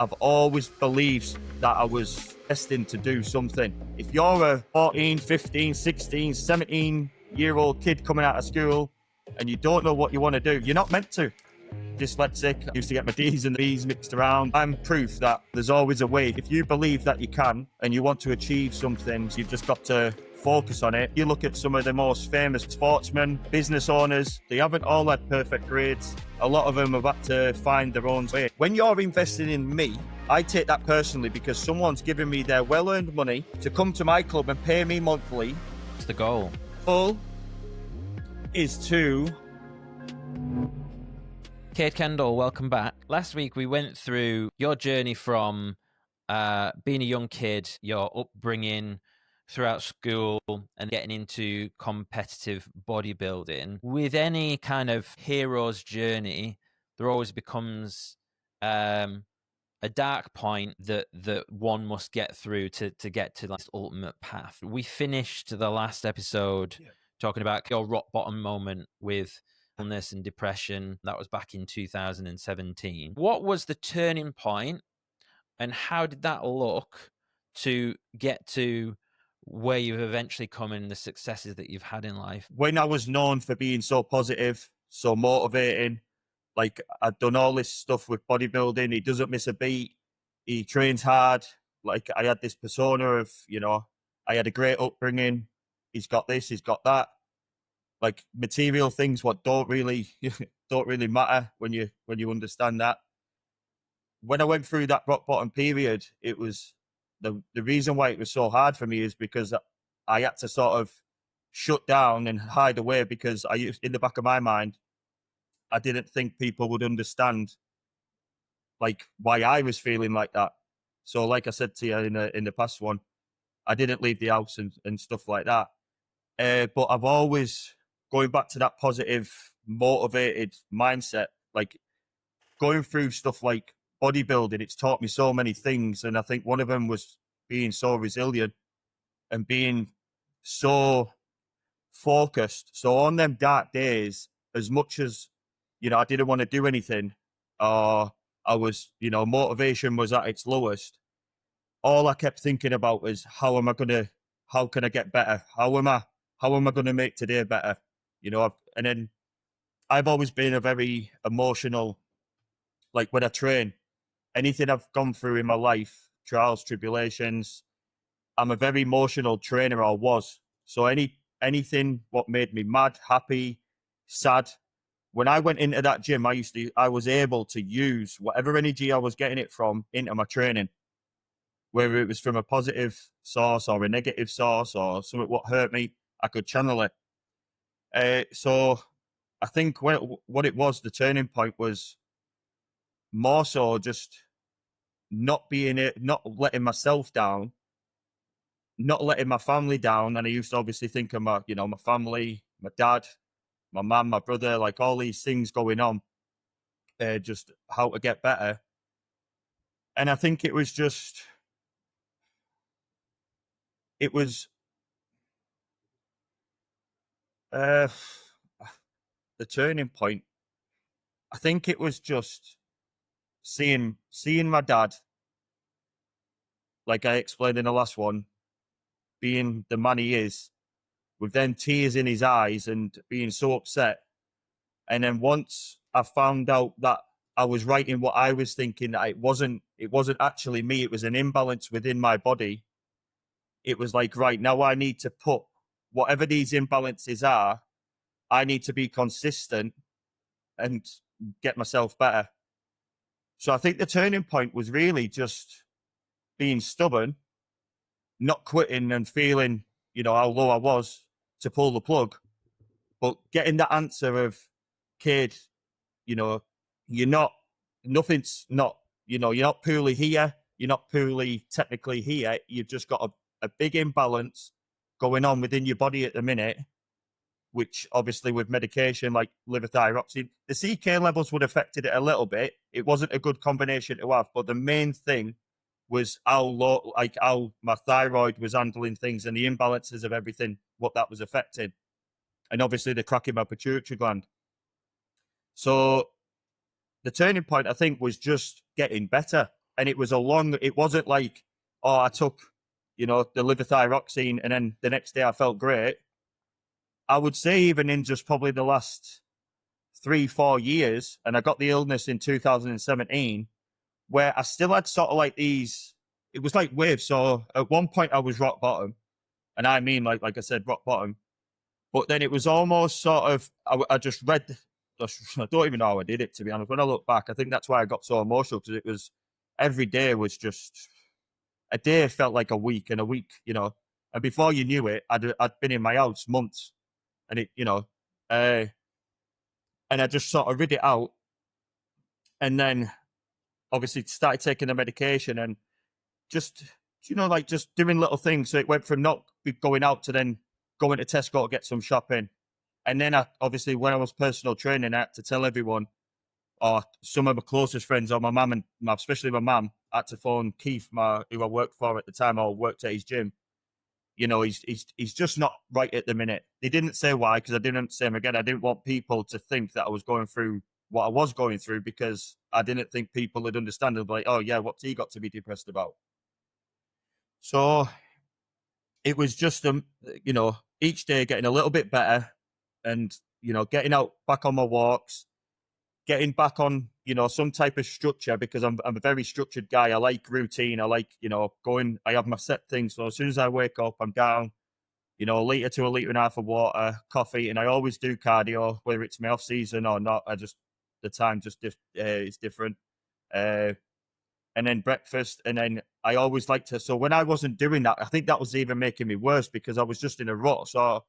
I've always believed that I was destined to do something. If you're a 14, 15, 16, 17-year-old kid coming out of school and you don't know what you want to do, you're not meant to. Dyslexic, I used to get my D's and B's mixed around. I'm proof that there's always a way. If you believe that you can and you want to achieve something, you've just got to focus on it. You look at some of the most famous sportsmen, business owners, they haven't all had perfect grades. A lot of them have had to find their own way. When you're investing in me, I take that personally because someone's giving me their well-earned money to come to my club and pay me monthly. What's the goal? Goal is to... Kade Kendall, welcome back. Last week we went through your journey from being a young kid, your upbringing throughout school and getting into competitive bodybuilding. With any kind of hero's journey, there always becomes a dark point that one must get through to get to this ultimate path. We finished the last episode talking about your rock bottom moment with illness and depression. That was back in 2017. What was the turning point and how did that look to get to where you've eventually come and the successes that you've had in life? When I was known for being so positive, so motivating, like I'd done all this stuff with bodybuilding, he doesn't miss a beat, he trains hard, like I had this persona of, I had a great upbringing, he's got this, he's got that. Like material things, what don't really matter when you understand that. When I went through that rock bottom period, it was the reason why it was so hard for me is because I had to sort of shut down and hide away because in the back of my mind, I didn't think people would understand like why I was feeling like that. So like I said to you in the past one, I didn't leave the house and stuff like that. But I've always, going back to that positive, motivated mindset, like going through stuff like bodybuilding, it's taught me so many things. And I think one of them was being so resilient and being so focused. So on them dark days, as much as, I didn't want to do anything, or I was, motivation was at its lowest, all I kept thinking about was how can I get better? How am I going to make today better? And then I've always been a very emotional, like when I train, anything I've gone through in my life, trials, tribulations, I'm a very emotional trainer, or was. So anything what made me mad, happy, sad, when I went into that gym, I was able to use whatever energy I was getting it from into my training, whether it was from a positive source or a negative source or something what hurt me, I could channel it. So I think what it was, the turning point was more so just not letting myself down, not letting my family down. And I used to obviously think of my family, my dad, my mum, my brother, like all these things going on, just how to get better. And I think it was the turning point. I think it was just seeing my dad, like I explained in the last one, being the man he is, with then tears in his eyes and being so upset. And then once I found out that I was right in what I was thinking, that it wasn't actually me, it was an imbalance within my body. It was like, right, now I need to put whatever these imbalances are, I need to be consistent and get myself better. So I think the turning point was really just being stubborn, not quitting and feeling, how low I was to pull the plug, but getting that answer of, kid, you're not poorly here. You're not poorly technically here. You've just got a big imbalance going on within your body at the minute, which obviously with medication like levothyroxine, the CK levels would have affected it a little bit. It wasn't a good combination to have, but the main thing was how my thyroid was handling things and the imbalances of everything, what that was affecting. And obviously the crack in my pituitary gland. So the turning point, I think, was just getting better. And it wasn't like, oh, I took, the levothyroxine and then the next day I felt great. I would say even in just probably the last 3-4 years, and I got the illness in 2017, where I still had sort of like these, it was like waves. So at one point I was rock bottom, and I mean, like I said, rock bottom. But then it was almost sort of, I just read, I don't even know how I did it, to be honest. When I look back, I think that's why I got so emotional, because it was, every day was just, a day felt like a week, and a week, and before you knew it, I'd been in my house months, and it, and I just sort of read it out, and then obviously started taking the medication, and just, like just doing little things. So it went from not going out to then going to Tesco to get some shopping. And then obviously when I was personal training, I had to tell everyone, or some of my closest friends, or my mum, and especially my mum, I had to phone Keith, who I worked for at the time, or worked at his gym. He's just not right at the minute. They didn't say why, because I didn't say him again. I didn't want people to think that I was going through what I was going through, because I didn't think people would understand. They'd be like, oh yeah, what's he got to be depressed about? So it was just, each day getting a little bit better, and, getting out back on my walks, getting back on, some type of structure, because I'm a very structured guy. I like routine. I like, going, I have my set things. So as soon as I wake up, I'm down, a litre to a litre and a half of water, coffee, and I always do cardio, whether it's my off season or not. The time just is different. And then breakfast, and then I always like to, so when I wasn't doing that, I think that was even making me worse, because I was just in a rut. So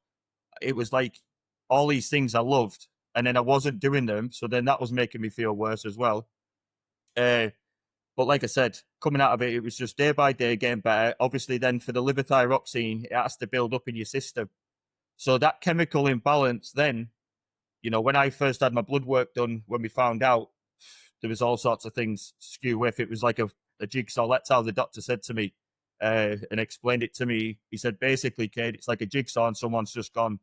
it was like all these things I loved, and then I wasn't doing them. So then that was making me feel worse as well. But like I said, coming out of it, it was just day by day getting better. Obviously, then for the levothyroxine, it has to build up in your system. So that chemical imbalance, then, when I first had my blood work done, when we found out, there was all sorts of things skew with. It was like a jigsaw. That's how the doctor said to me, and explained it to me. He said, basically, Kade, it's like a jigsaw, and someone's just gone,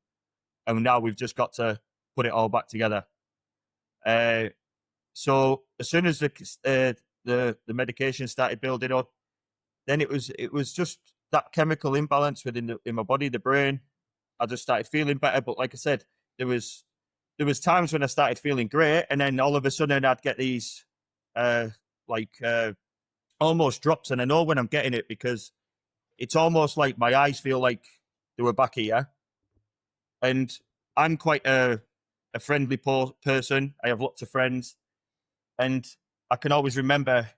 and now we've just got to put it all back together. So as soon as the medication started building up, then it was just that chemical imbalance in my body, the brain. I just started feeling better. But like I said, there was times when I started feeling great, and then all of a sudden I'd get these almost drops, and I know when I'm getting it, because it's almost like my eyes feel like they were back here. And I'm quite a friendly person. I have lots of friends, and I can always remember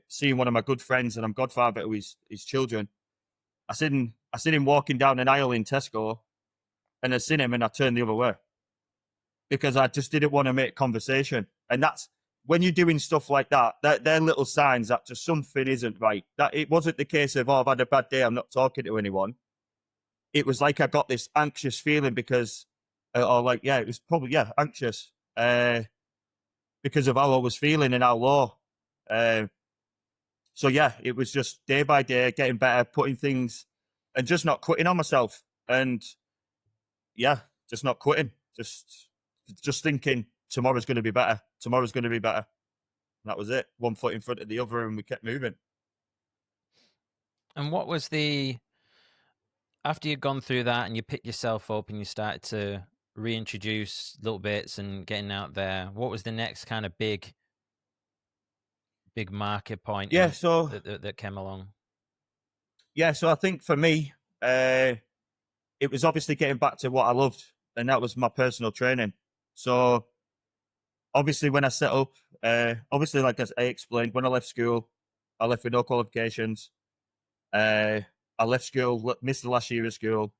seeing one of my good friends, and I'm godfather to his children. I seen him walking down an aisle in Tesco, and I seen him, and I turned the other way, because I just didn't want to make conversation. And that's when you're doing stuff like that, they're little signs that just something isn't right. That it wasn't the case of, oh, I've had a bad day, I'm not talking to anyone. It was like I got this anxious feeling because, it was probably, anxious because of how I was feeling and how low. So yeah, it was just day by day getting better, putting things, and just not quitting on myself. And yeah, just not quitting. Just thinking tomorrow's going to be better. Tomorrow's going to be better. And that was it. One foot in front of the other, and we kept moving. And what was after you'd gone through that and you picked yourself up and you started to reintroduce little bits and getting out there, what was the next kind of big marker point that came along? Yeah, so I think for me, it was obviously getting back to what I loved, and that was my personal training. So obviously when I set up, like I explained, when I left school, I left with no qualifications. I left school, missed the last year of school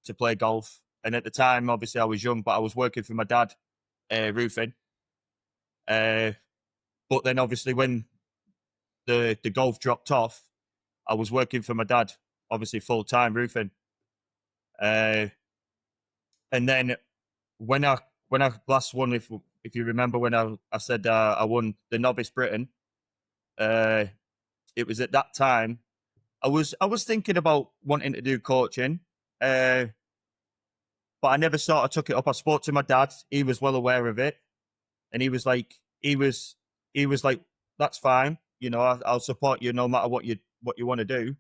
to play golf. And at the time, obviously I was young, but I was working for my dad, roofing. But then obviously when the golf dropped off, I was working for my dad, obviously full-time roofing. And then when I last won, if you remember, when I said I won the Novice Britain, it was at that time I was thinking about wanting to do coaching, but I never sort of took it up. I spoke to my dad; he was well aware of it, and he was like, that's fine. you know, I'll support you no matter what you want to do.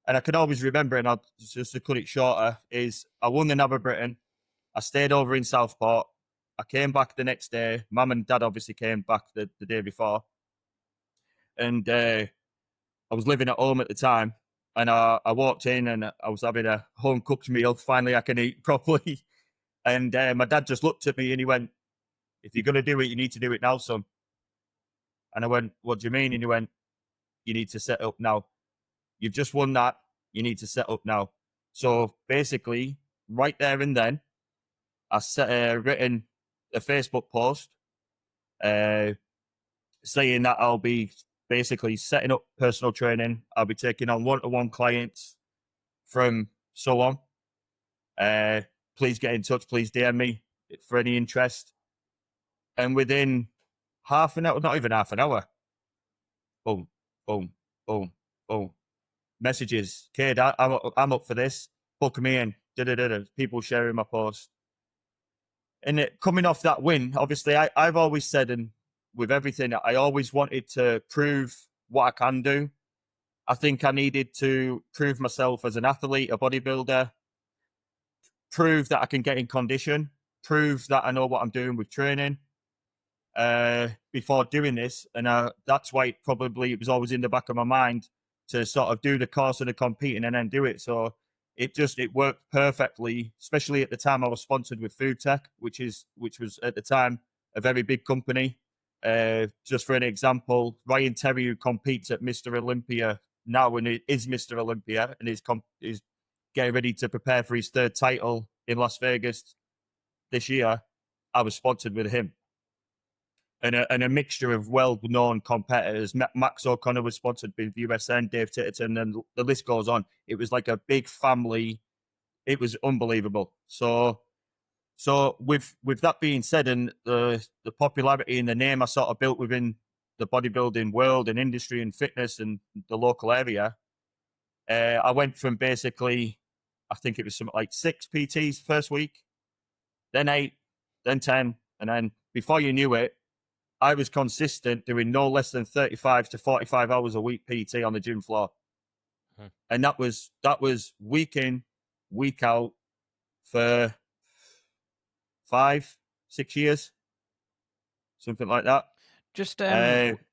And I can always remember, and I'll just to cut it shorter, is I won the NAB of Britain. I stayed over in Southport. I came back the next day. Mum and Dad obviously came back the day before. And I was living at home at the time. And I walked in and I was having a home cooked meal. Finally, I can eat properly. And my dad just looked at me and he went, "If you're going to do it, you need to do it now, son." And I went, "What do you mean?" And he went, "You need to set up now. You've just won that. You need to set up now." So basically, right there and then, I written a Facebook post saying that I'll be basically setting up personal training. I'll be taking on one-to-one clients from so on. Please get in touch. Please DM me for any interest. And within half an hour, not even half an hour, boom, boom, boom, boom. Messages, "Kade, I'm up for this. Book me in." People sharing my post. And coming off that win, obviously, I've always said, and with everything, I always wanted to prove what I can do. I think I needed to prove myself as an athlete, a bodybuilder, prove that I can get in condition, prove that I know what I'm doing with training before doing this. And that's why it was always in the back of my mind to sort of do the course of the competing and then do it. So it worked perfectly, especially at the time I was sponsored with Food Tech, which was at the time a very big company. Just for an example, Ryan Terry, who competes at Mr. Olympia now and is Mr. Olympia and is getting ready to prepare for his third title in Las Vegas this year, I was sponsored with him. And a mixture of well-known competitors. Max O'Connor was sponsored with USN, Dave Titterton, and the list goes on. It was like a big family. It was unbelievable. So with that being said, and the popularity and the name I sort of built within the bodybuilding world and industry and fitness and the local area, I went from basically, I think it was something like 6 PTs first week, then 8, then 10, and then before you knew it, I was consistent doing no less than 35 to 45 hours a week PT on the gym floor. And that was week in, week out for 5, 6 years, something like that. Just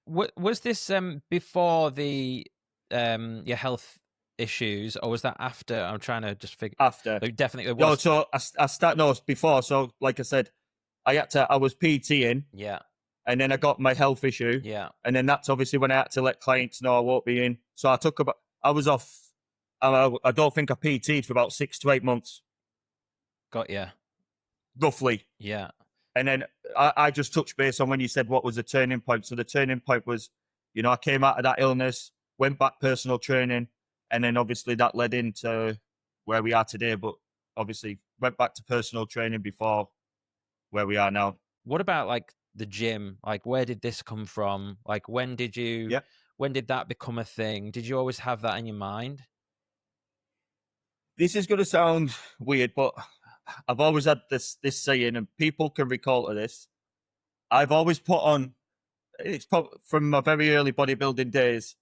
was this before the your health issues, or was that after? I'm trying to just figure. After, definitely. No, so before. So like I said, I was PTing. Yeah. And then I got my health issue. Yeah. And then that's obviously when I had to let clients know I won't be in. So I was off. I don't think I PT'd for about 6 to 8 months. Got you. Roughly. Yeah. And then I just touched base on when you said what was the turning point. So the turning point was, I came out of that illness, went back personal training, and then obviously that led into where we are today. But obviously went back to personal training before where we are now. What about like the gym? Like, where did this come from? Like, when did that become a thing? Did you always have that in your mind? This is going to sound weird, but I've always had this saying, and people can recall to this. I've always put on, it's from my very early bodybuilding days,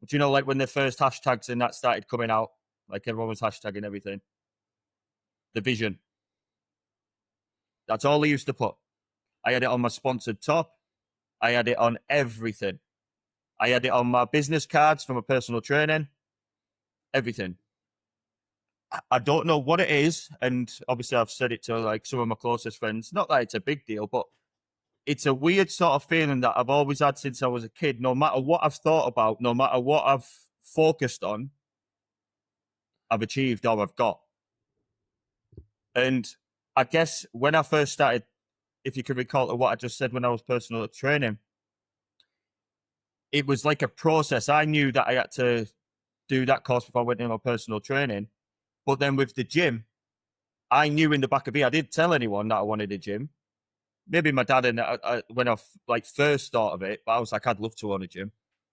but like when the first hashtags and that started coming out, like everyone was hashtagging everything. The vision. That's all I used to put. I had it on my sponsored top. I had it on everything. I had it on my business cards for my personal training. Everything. I don't know what it is, and obviously I've said it to like some of my closest friends. Not that it's a big deal, but it's a weird sort of feeling that I've always had since I was a kid. No matter what I've thought about, no matter what I've focused on, I've achieved or I've got. And I guess when I first started, if you can recall what I just said when I was personal training, it was like a process. I knew that I had to do that course before I went into my personal training. But then with the gym, I knew in the back of me, I didn't tell anyone that I wanted a gym. Maybe my dad, and when I first thought of it, but I was like, I'd love to own a gym.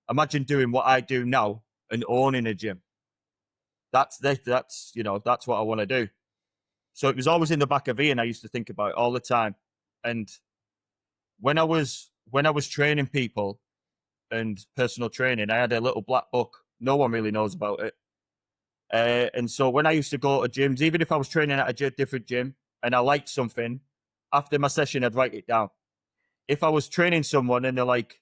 Imagine doing what I do now and owning a gym. That's what I want to do. So it was always in the back of me, and I used to think about it all the time. And when I was training people, and personal training, I had a little black book. No one really knows about it. And so when I used to go to gyms, even if I was training at a different gym and I liked something, after my session, I'd write it down. If I was training someone and they're like,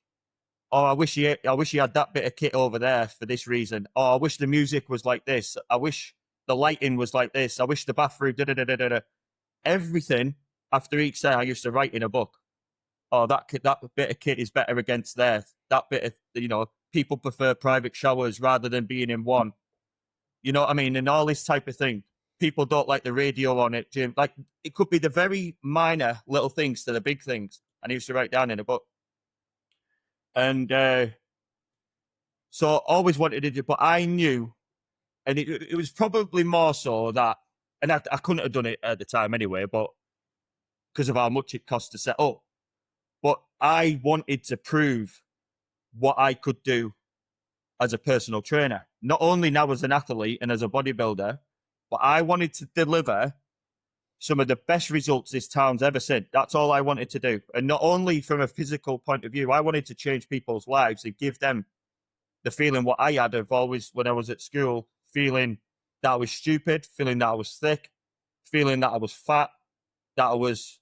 "Oh, I wish you had that bit of kit over there for this reason. Oh, I wish the music was like this. I wish the lighting was like this. I wish the bathroom, da da da da da." Everything after each day, I used to write in a book. Oh, that bit of kit is better against there. That bit of, people prefer private showers rather than being in one. You know what I mean? And all this type of thing. People don't like the radio on it, Jim. Like, it could be the very minor little things to the big things. And I used to write down in a book. And so I always wanted to do, but I knew, and it was probably more so that, and I couldn't have done it at the time anyway, but because of how much it cost to set up. But I wanted to prove what I could do as a personal trainer, not only now as an athlete and as a bodybuilder, but I wanted to deliver some of the best results this town's ever seen. That's all I wanted to do. And not only from a physical point of view, I wanted to change people's lives and give them the feeling what I had of always when I was at school, feeling that I was stupid, feeling that I was thick, feeling that I was fat, that I was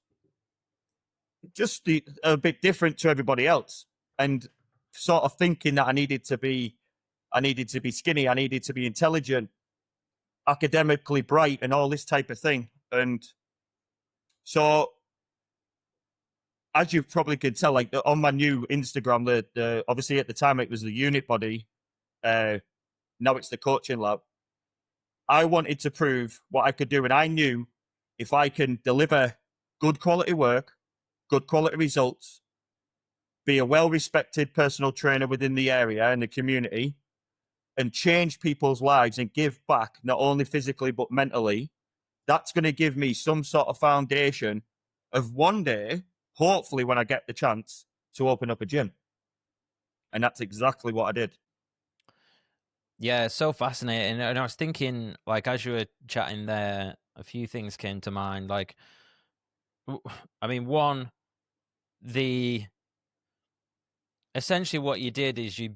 just a bit different to everybody else. And sort of thinking that I needed to be skinny, I needed to be intelligent, academically bright, and all this type of thing. And so, as you probably could tell, like on my new Instagram, the obviously at the time it was the unit body, now it's the coaching lab. I wanted to prove what I could do, and I knew if I can deliver good quality work, good quality results, be a well-respected personal trainer within the area and the community, and change people's lives and give back, not only physically but mentally, that's going to give me some sort of foundation of one day, hopefully when I get the chance, to open up a gym. And that's exactly what I did. Yeah, it's so fascinating. And I was thinking, like, as you were chatting there, a few things came to mind. Like, I mean, one, essentially what you did is you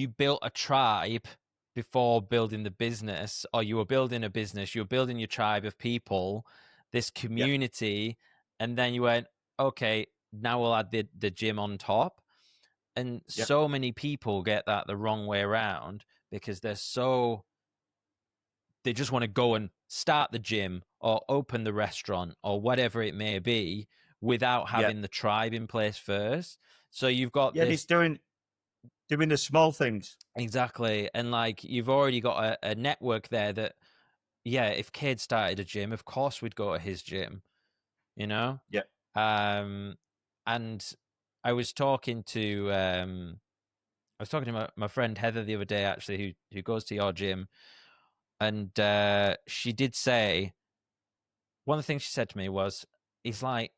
built a tribe before building the business, or you were building a business, you were building your tribe of people, this community, and then you went, okay, now we'll add the gym on top. And so many people get that the wrong way around because they just want to go and start the gym or open the restaurant or whatever it may be without having the tribe in place first. So you've got this. He's doing the small things. Exactly. And like, you've already got a network there that, if Kade started a gym, of course we'd go to his gym, you know? Yeah. And I was talking to my friend Heather the other day, actually, who goes to your gym. And she did say, one of the things she said to me was, it's like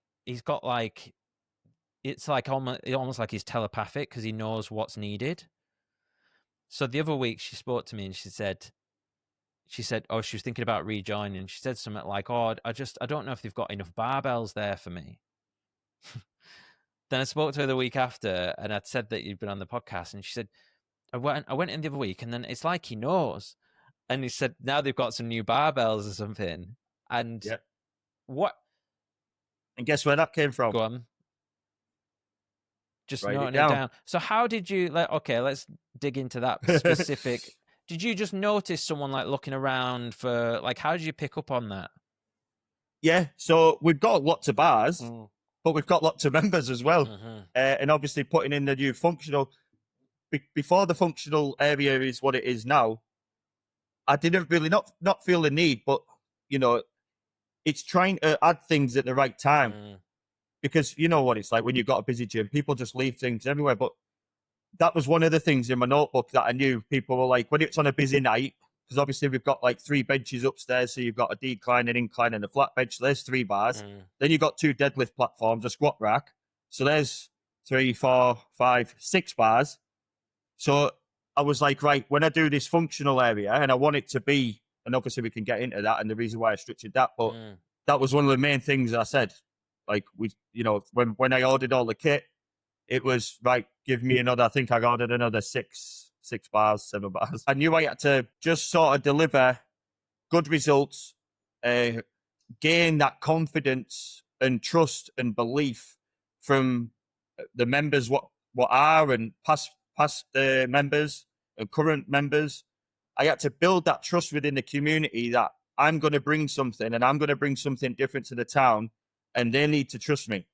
almost like he's telepathic because he knows what's needed. So the other week she spoke to me and she said, oh, she was thinking about rejoining. She said something like, oh, I don't know if they've got enough barbells there for me. Then I spoke to her the week after and I'd said that you'd been on the podcast, and she said, I went in the other week, and then it's like he knows. And he said, now they've got some new barbells or something. And what? And guess where that came from? Go on. Just Write noting it down. So how did you, let's dig into that specific. Did you just notice someone like looking around for, like, how did you pick up on that? Yeah, so we've got lots of bars, but we've got lots of members as well. And obviously putting in the new functional, before the functional area is what it is now, I didn't really not feel the need, but, it's trying to add things at the right time. Because you know what it's like when you've got a busy gym, people just leave things everywhere. But that was one of the things in my notebook that I knew people were like, when it's on a busy night, because obviously we've got like 3 benches upstairs. So you've got a decline, an incline, and a flat bench. So there's 3 bars. Then you've got 2 deadlift platforms, a squat rack. So there's 3, 4, 5, 6 bars. So I was like, right, when I do this functional area, and I want it to be, and obviously we can get into that and the reason why I structured that, but that was one of the main things I said. Like, when I ordered all the kit, it was, right, give me another, I think I ordered another 7 bars. I knew I had to just sort of deliver good results, gain that confidence and trust and belief from the members, what are and past members and current members. I had to build that trust within the community that I'm going to bring something and I'm going to bring something different to the town, and they need to trust me.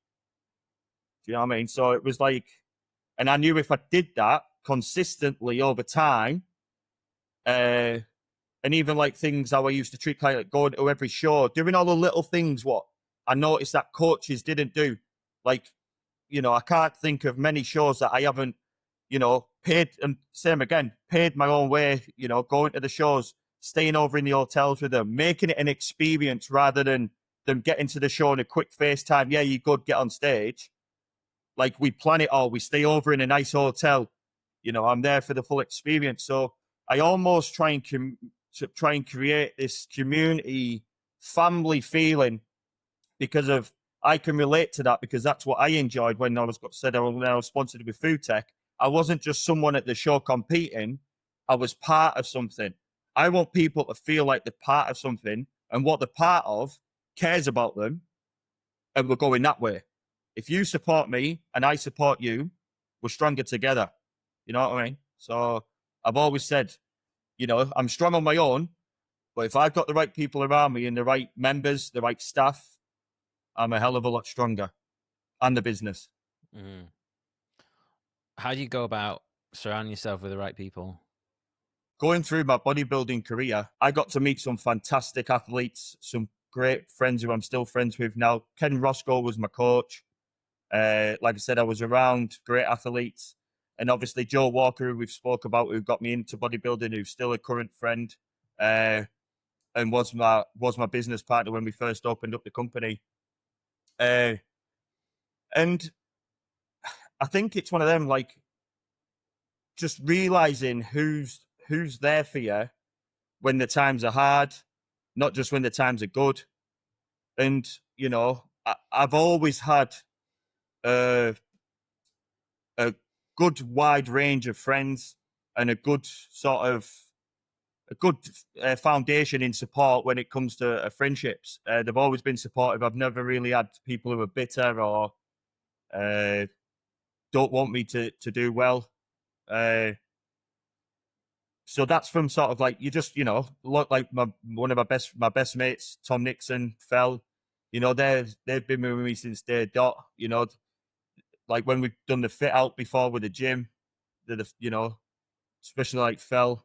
Do you know what I mean? So it was like, and I knew if I did that consistently over time, and even like things how I used to treat like going to every show, doing all the little things what I noticed that coaches didn't do. Like, you know, I can't think of many shows that I haven't, you know, paid, and same again, paid my own way, you know, going to the shows, staying over in the hotels with them, making it an experience rather than them getting to the show in a quick FaceTime. Yeah, you could get on stage. Like, we plan it all. We stay over in a nice hotel. You know, I'm there for the full experience. So I almost try and create this community family feeling, because of I can relate to that, because that's what I enjoyed when I was sponsored with Food Tech. I wasn't just someone at the show competing. I was part of something. I want people to feel like they're part of something, and what they're part of cares about them, and we're going that way. If you support me and I support you, we're stronger together. You know what I mean? So I've always said, you know, I'm strong on my own, but if I've got the right people around me and the right members, the right staff, I'm a hell of a lot stronger, and the business. Mm. How do you go about surrounding yourself with the right people? Going through my bodybuilding career, I got to meet some fantastic athletes, some great friends who I'm still friends with now. Ken Roscoe was my coach. Like I said, I was around great athletes. And obviously Joe Walker, who we've spoke about, who got me into bodybuilding, who's still a current friend, and was my business partner when we first opened up the company. And I think it's one of them, like, just realizing who's there for you when the times are hard, not just when the times are good. And, you know, I've always had a good wide range of friends and a good foundation in support when it comes to friendships. They've always been supportive. I've never really had people who are bitter or don't want me to do well. So that's from sort of like, you just, you know, look like one of my best mates, Tom Nixon, Fell, you know, they've been with me since day dot, you know, like when we've done the fit out before with the gym, you know, especially like Fell,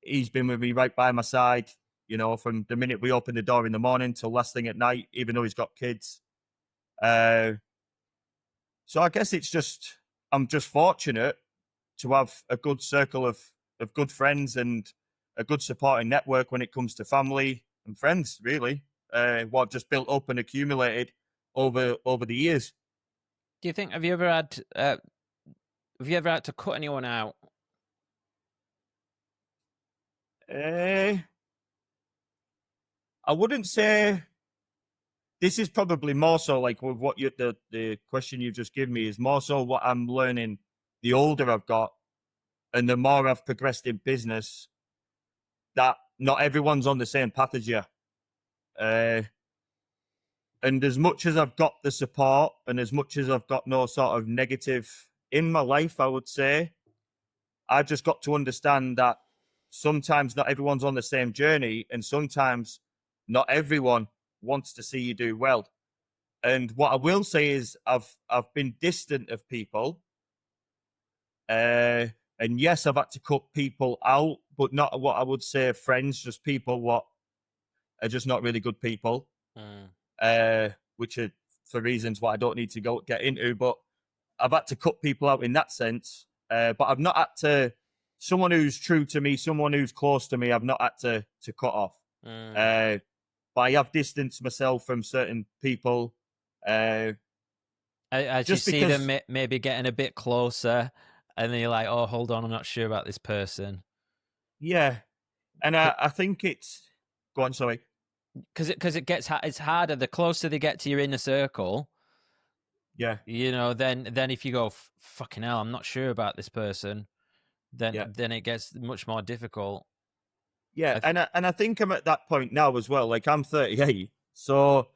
he's been with me right by my side, you know, from the minute we open the door in the morning till last thing at night, even though he's got kids. So I guess it's just, I'm just fortunate to have a good circle of good friends and a good supporting network when it comes to family and friends, really, what I've just built up and accumulated over the years. Do you think, have you ever had to cut anyone out? I wouldn't say. This is probably more so like with what the question you just given me is more so what I'm learning the older I've got and the more I've progressed in business, that not everyone's on the same path as you. And as much as I've got the support and as much as I've got no sort of negative in my life, I would say, I've just got to understand that sometimes not everyone's on the same journey, and sometimes not everyone wants to see you do well. And what I will say is I've been distant of people. And yes, I've had to cut people out, but not what I would say friends, just people what are just not really good people. Which are for reasons what I don't need to get into, but I've had to cut people out in that sense. But I've not had to, someone who's true to me, someone who's close to me, I've not had to cut off. But I have distanced myself from certain people. As you see them maybe getting a bit closer, and then you're like, oh, hold on, I'm not sure about this person. Yeah. And I think it's... Go on, sorry. Because it's harder. The closer they get to your inner circle, Yeah. Then if you go, fucking hell, I'm not sure about this person, Yeah. then it gets much more difficult. Yeah. And I think I'm at that point now as well. Like, I'm 38. So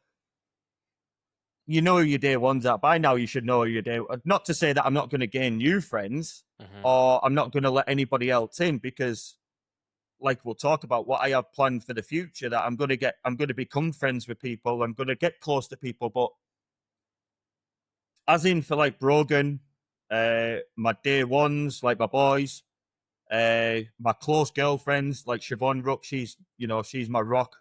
you know who your day one's at. By now, you should know who your day. Not to say that I'm not going to gain new friends or I'm not going to let anybody else in, because, like we'll talk about, what I have planned for the future, that I'm going to become friends with people. I'm going to get close to people. But as in for like Brogan, my day ones, like my boys, my close girlfriends, like Siobhan Rook, she's my rock.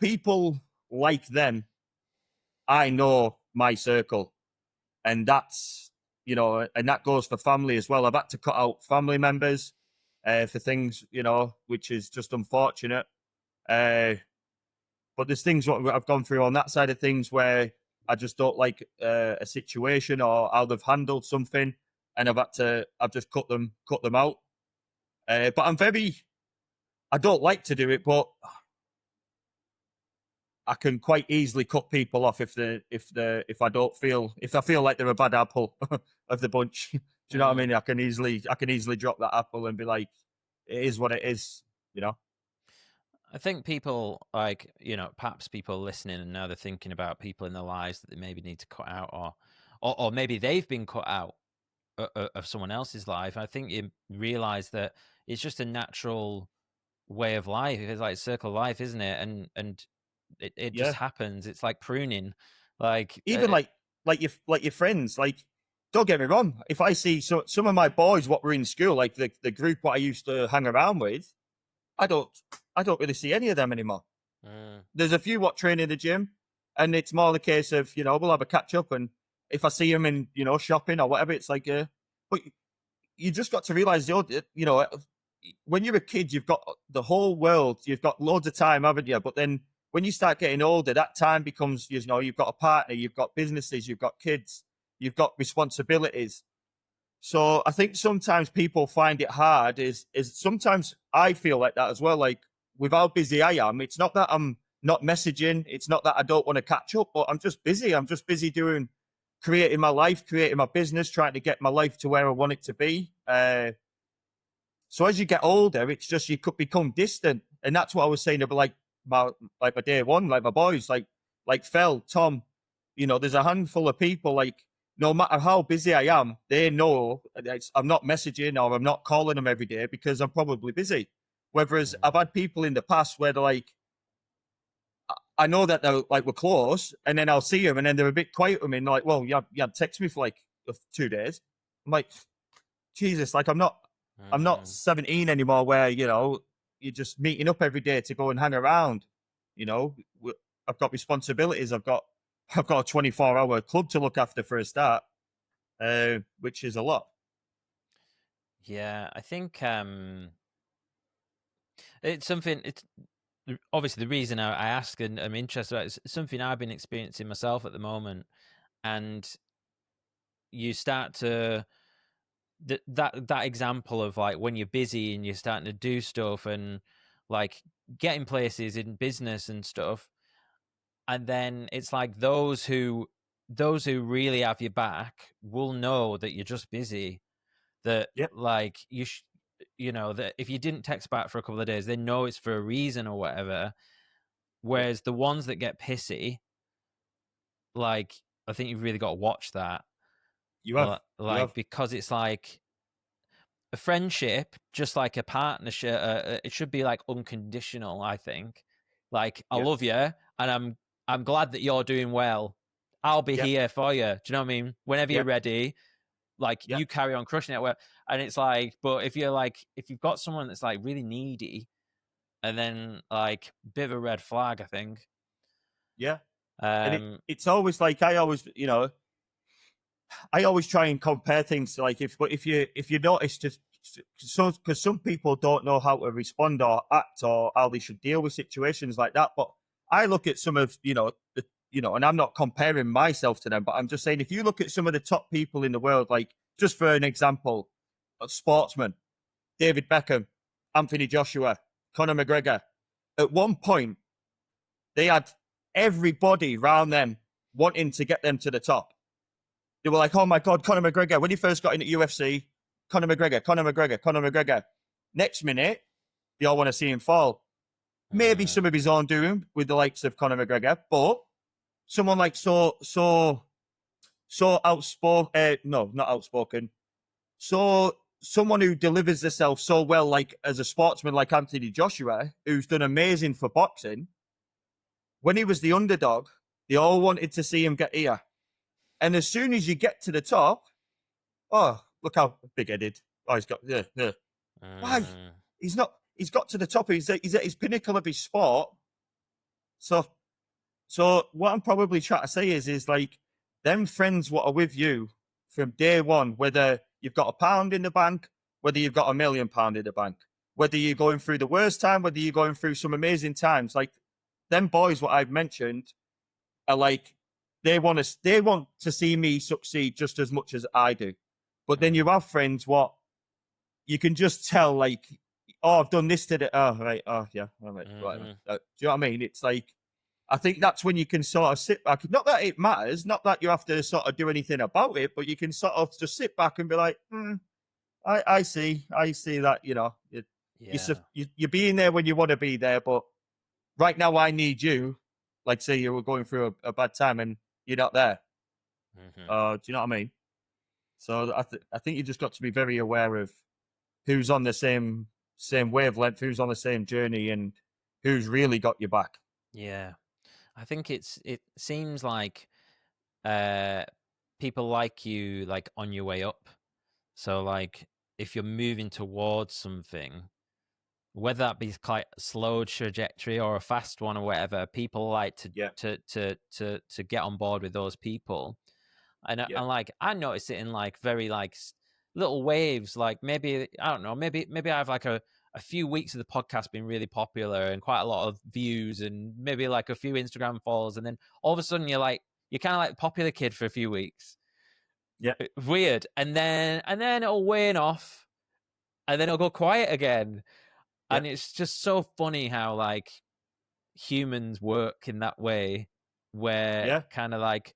People like them, I know my circle, and and that goes for family as well. I've had to cut out family members for things, which is just unfortunate. But there's things what I've gone through on that side of things where I just don't like a situation or how they've handled something, and I've just cut them out. But I don't like to do it, but I can quite easily cut people off if I feel like they're a bad apple of the bunch. Do you know what I mean? I can easily drop that apple and be like, it is what it is, I think people, like, perhaps people listening and now they're thinking about people in their lives that they maybe need to cut out, or maybe they've been cut out of someone else's life. I think you realize that it's just a natural way of life. It's like circle of life, isn't it? And it just Yeah. happens. It's like pruning. Like, Even like your friends, like, don't get me wrong. If I see some of my boys what were in school, like the group what I used to hang around with, I don't really see any of them anymore. There's a few what train in the gym, and it's more the case of, we'll have a catch up, and if I see them in, shopping or whatever, it's like, but you just got to realize, when you're a kid, you've got the whole world, you've got loads of time, haven't you? But then when you start getting older, that time becomes, you've got a partner, you've got businesses, you've got kids, you've got responsibilities. So I think sometimes people find it hard. Is sometimes I feel like that as well. Like, with how busy I am, it's not that I'm not messaging. It's not that I don't want to catch up, but I'm just busy. I'm just busy creating my life, creating my business, trying to get my life to where I want it to be. So as you get older, it's just you could become distant, and that's what I was saying about my day one, like my boys, like Phil, Tom. There's a handful of people, like, no matter how busy I am, they know I'm not messaging or I'm not calling them every day because I'm probably busy. Whereas I've had people in the past where they're like, I know that they're like, we're close, and then I'll see them, and then they're a bit quiet with me, and they're like, well, you had text me for like 2 days. I'm like, Jesus, like, I'm not 17 anymore where, you're just meeting up every day to go and hang around. I've got responsibilities. I've got a 24-hour club to look after for a start, which is a lot. Yeah, I think it's something. It's obviously the reason I ask and I'm interested about. It's something I've been experiencing myself at the moment, and you start to that example of, like, when you're busy and you're starting to do stuff and, like, getting places in business and stuff, and then it's like those who really have your back will know that you're just busy, that, Yep. like, that if you didn't text back for a couple of days, they know it's for a reason or whatever. Whereas the ones that get pissy, like, I think you've really got to watch that. You have. Because it's like a friendship, just like a partnership, it should be like unconditional. I think, like, I love you, and I'm glad that you're doing well. I'll be here for you. Do you know what I mean? Whenever you're ready, like, you carry on crushing it. And it's like, but if you've got someone that's like really needy, and then, like, bit of a red flag, I think. Yeah. And it's always like, I always try and compare things to, like, if you notice, just so, because some people don't know how to respond or act or how they should deal with situations like that. But I look at some of, and I'm not comparing myself to them, but I'm just saying, if you look at some of the top people in the world, like, just for an example, sportsmen, David Beckham, Anthony Joshua, Conor McGregor, at one point, they had everybody around them wanting to get them to the top. They were like, oh my God, Conor McGregor. When he first got into UFC, Conor McGregor. Next minute, they all want to see him fall. Maybe some of his own doing with the likes of Conor McGregor, but someone like so outspoken, no, not outspoken, so someone who delivers themselves so well, like as a sportsman, like Anthony Joshua, who's done amazing for boxing. When he was the underdog, they all wanted to see him get here. And as soon as you get to the top, oh, look how big-headed. Oh, he's got, Why? He's not, he's got to the top. He's at his pinnacle of his sport. So what I'm probably trying to say is like, them friends what are with you from day one, whether you've got £1 in the bank, whether you've got £1 million in the bank, whether you're going through the worst time, whether you're going through some amazing times, like them boys, what I've mentioned, are like, they want to see me succeed just as much as I do. But then you have friends what you can just tell, like, oh, I've done this today. Oh, right. Oh, yeah. All right. Right. Do you know what I mean? It's like, I think that's when you can sort of sit back. Not that it matters, not that you have to sort of do anything about it, but you can sort of just sit back and be like, I see that, you know, you're being there when you want to be there, but right now I need you. Like, say you were going through a bad time and you're not there. Do you know what I mean? So I think you just got to be very aware of who's on the same wavelength, who's on the same journey, and who's really got your back. Yeah, I think it seems like people like you, like on your way up. So like if you're moving towards something, whether that be quite a slow trajectory or a fast one or whatever, people like to get on board with those people. And like I notice it in like very like little waves. Like maybe I don't know, maybe I have like a few weeks of the podcast being really popular and quite a lot of views and maybe like a few Instagram follows, and then all of a sudden you're kind of like the popular kid for a few weeks. Yeah, weird, and then it'll wane off, and then it'll go quiet again. And it's just so funny how like humans work in that way, where kind of like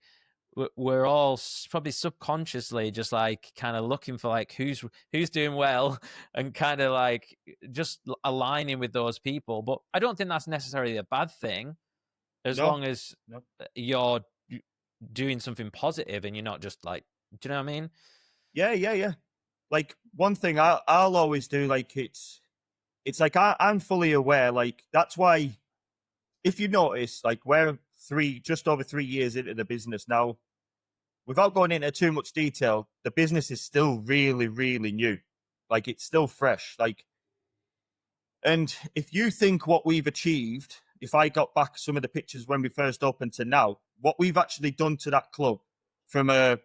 we're all probably subconsciously just like kind of looking for like who's doing well and kind of like just aligning with those people. But I don't think that's necessarily a bad thing, as long as you're doing something positive and you're not just like, do you know what I mean? Yeah. Like one thing I'll always do, like it's like I'm fully aware. Like that's why, if you notice, like we're just over 3 years into the business now. Without going into too much detail, the business is still really, really new. Like it's still fresh. Like, and if you think what we've achieved, if I got back some of the pictures when we first opened to now, what we've actually done to that club from a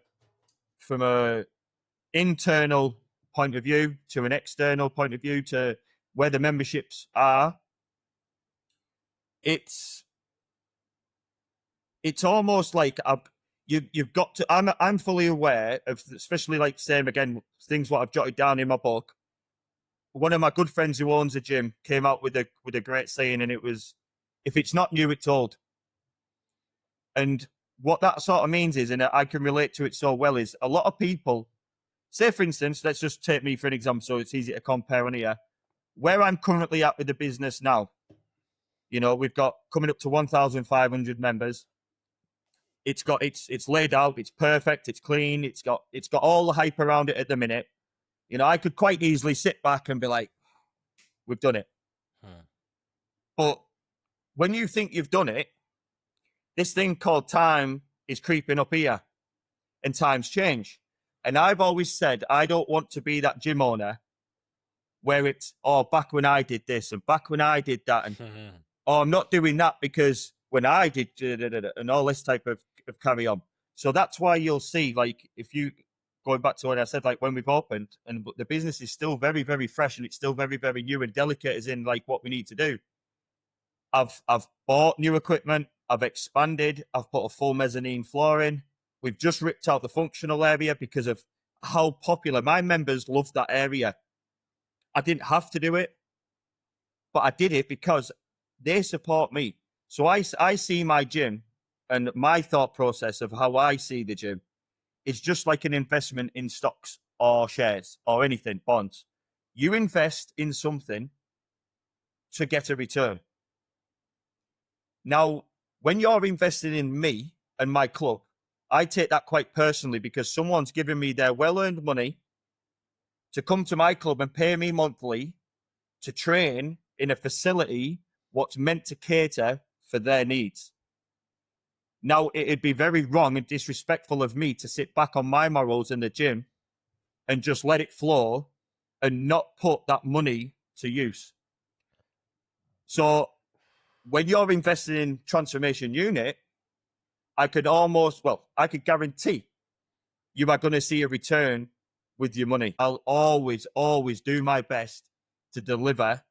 internal point of view to an external point of view to where the memberships are, it's almost like you've got to. I'm fully aware of, especially like same again things what I've jotted down in my book. One of my good friends who owns a gym came out with a great saying, and it was, "If it's not new, it's old." And what that sort of means is, and I can relate to it so well, is a lot of people. Say, for instance, let's just take me for an example, so it's easy to compare on here. Where I'm currently at with the business now, you know, we've got coming up to 1,500 members. It's laid out, it's perfect, it's clean, it's got all the hype around it at the minute. You know, I could quite easily sit back and be like, we've done it. But when you think you've done it, this thing called time is creeping up here, and times change. And I've always said, I don't want to be that gym owner where it's, oh, back when I did this and back when I did that. And, oh, I'm not doing that because when I did, and all this type of carry on. So that's why you'll see, like, if you, going back to what I said, like when we've opened and the business is still very, very fresh and it's still very, very new and delicate as in like what we need to do. I've bought new equipment. I've expanded. I've put a full mezzanine floor in. We've just ripped out the functional area because of how popular. My members love that area. I didn't have to do it, but I did it because they support me. So I see my gym and my thought process of how I see the gym is just like an investment in stocks or shares or anything, bonds. You invest in something to get a return. Now, when you're investing in me and my club, I take that quite personally because someone's giving me their well-earned money to come to my club and pay me monthly to train in a facility what's meant to cater for their needs. Now, it'd be very wrong and disrespectful of me to sit back on my morals in the gym and just let it flow and not put that money to use. So when you're investing in transformation unit, I could guarantee you are going to see a return with your money. I'll always do my best to deliver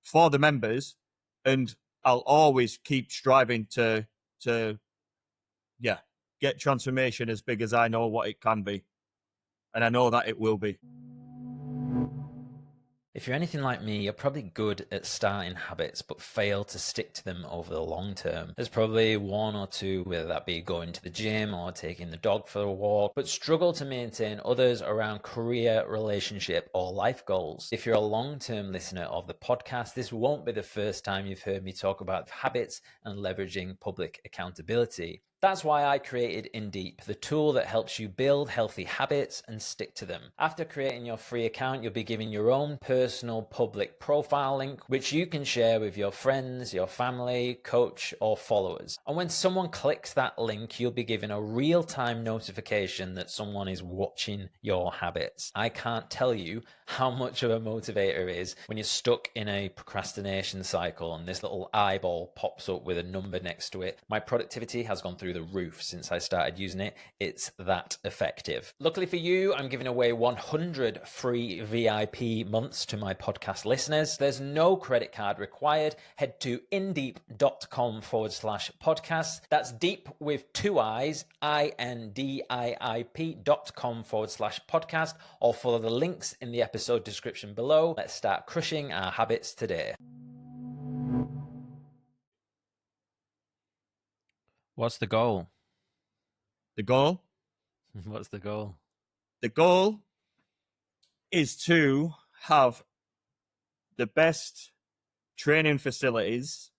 for the members, and I'll always keep striving to get transformation as big as I know what it can be. And I know that it will be. If you're anything like me, you're probably good at starting habits, but fail to stick to them over the long term. There's probably one or two, whether that be going to the gym or taking the dog for a walk, but struggle to maintain others around career, relationship, or life goals. If you're a long-term listener of the podcast, this won't be the first time you've heard me talk about habits and leveraging public accountability. That's why I created Indiip, the tool that helps you build healthy habits and stick to them. After creating your free account, you'll be given your own personal public profile link, which you can share with your friends, your family, coach, or followers. And when someone clicks that link, you'll be given a real-time notification that someone is watching your habits. I can't tell you how much of a motivator it is when you're stuck in a procrastination cycle and this little eyeball pops up with a number next to it. My productivity has gone through the roof since I started using it. It's that effective. Luckily for you, I'm giving away 100 free VIP months to my podcast listeners. There's no credit card required. Head to indiip.com/podcast. That's deep with two I's, indiip.com/podcast, or follow the links in the episode description below. Let's start crushing our habits today. What's the goal? The goal? What's the goal? The goal is to have the best training facility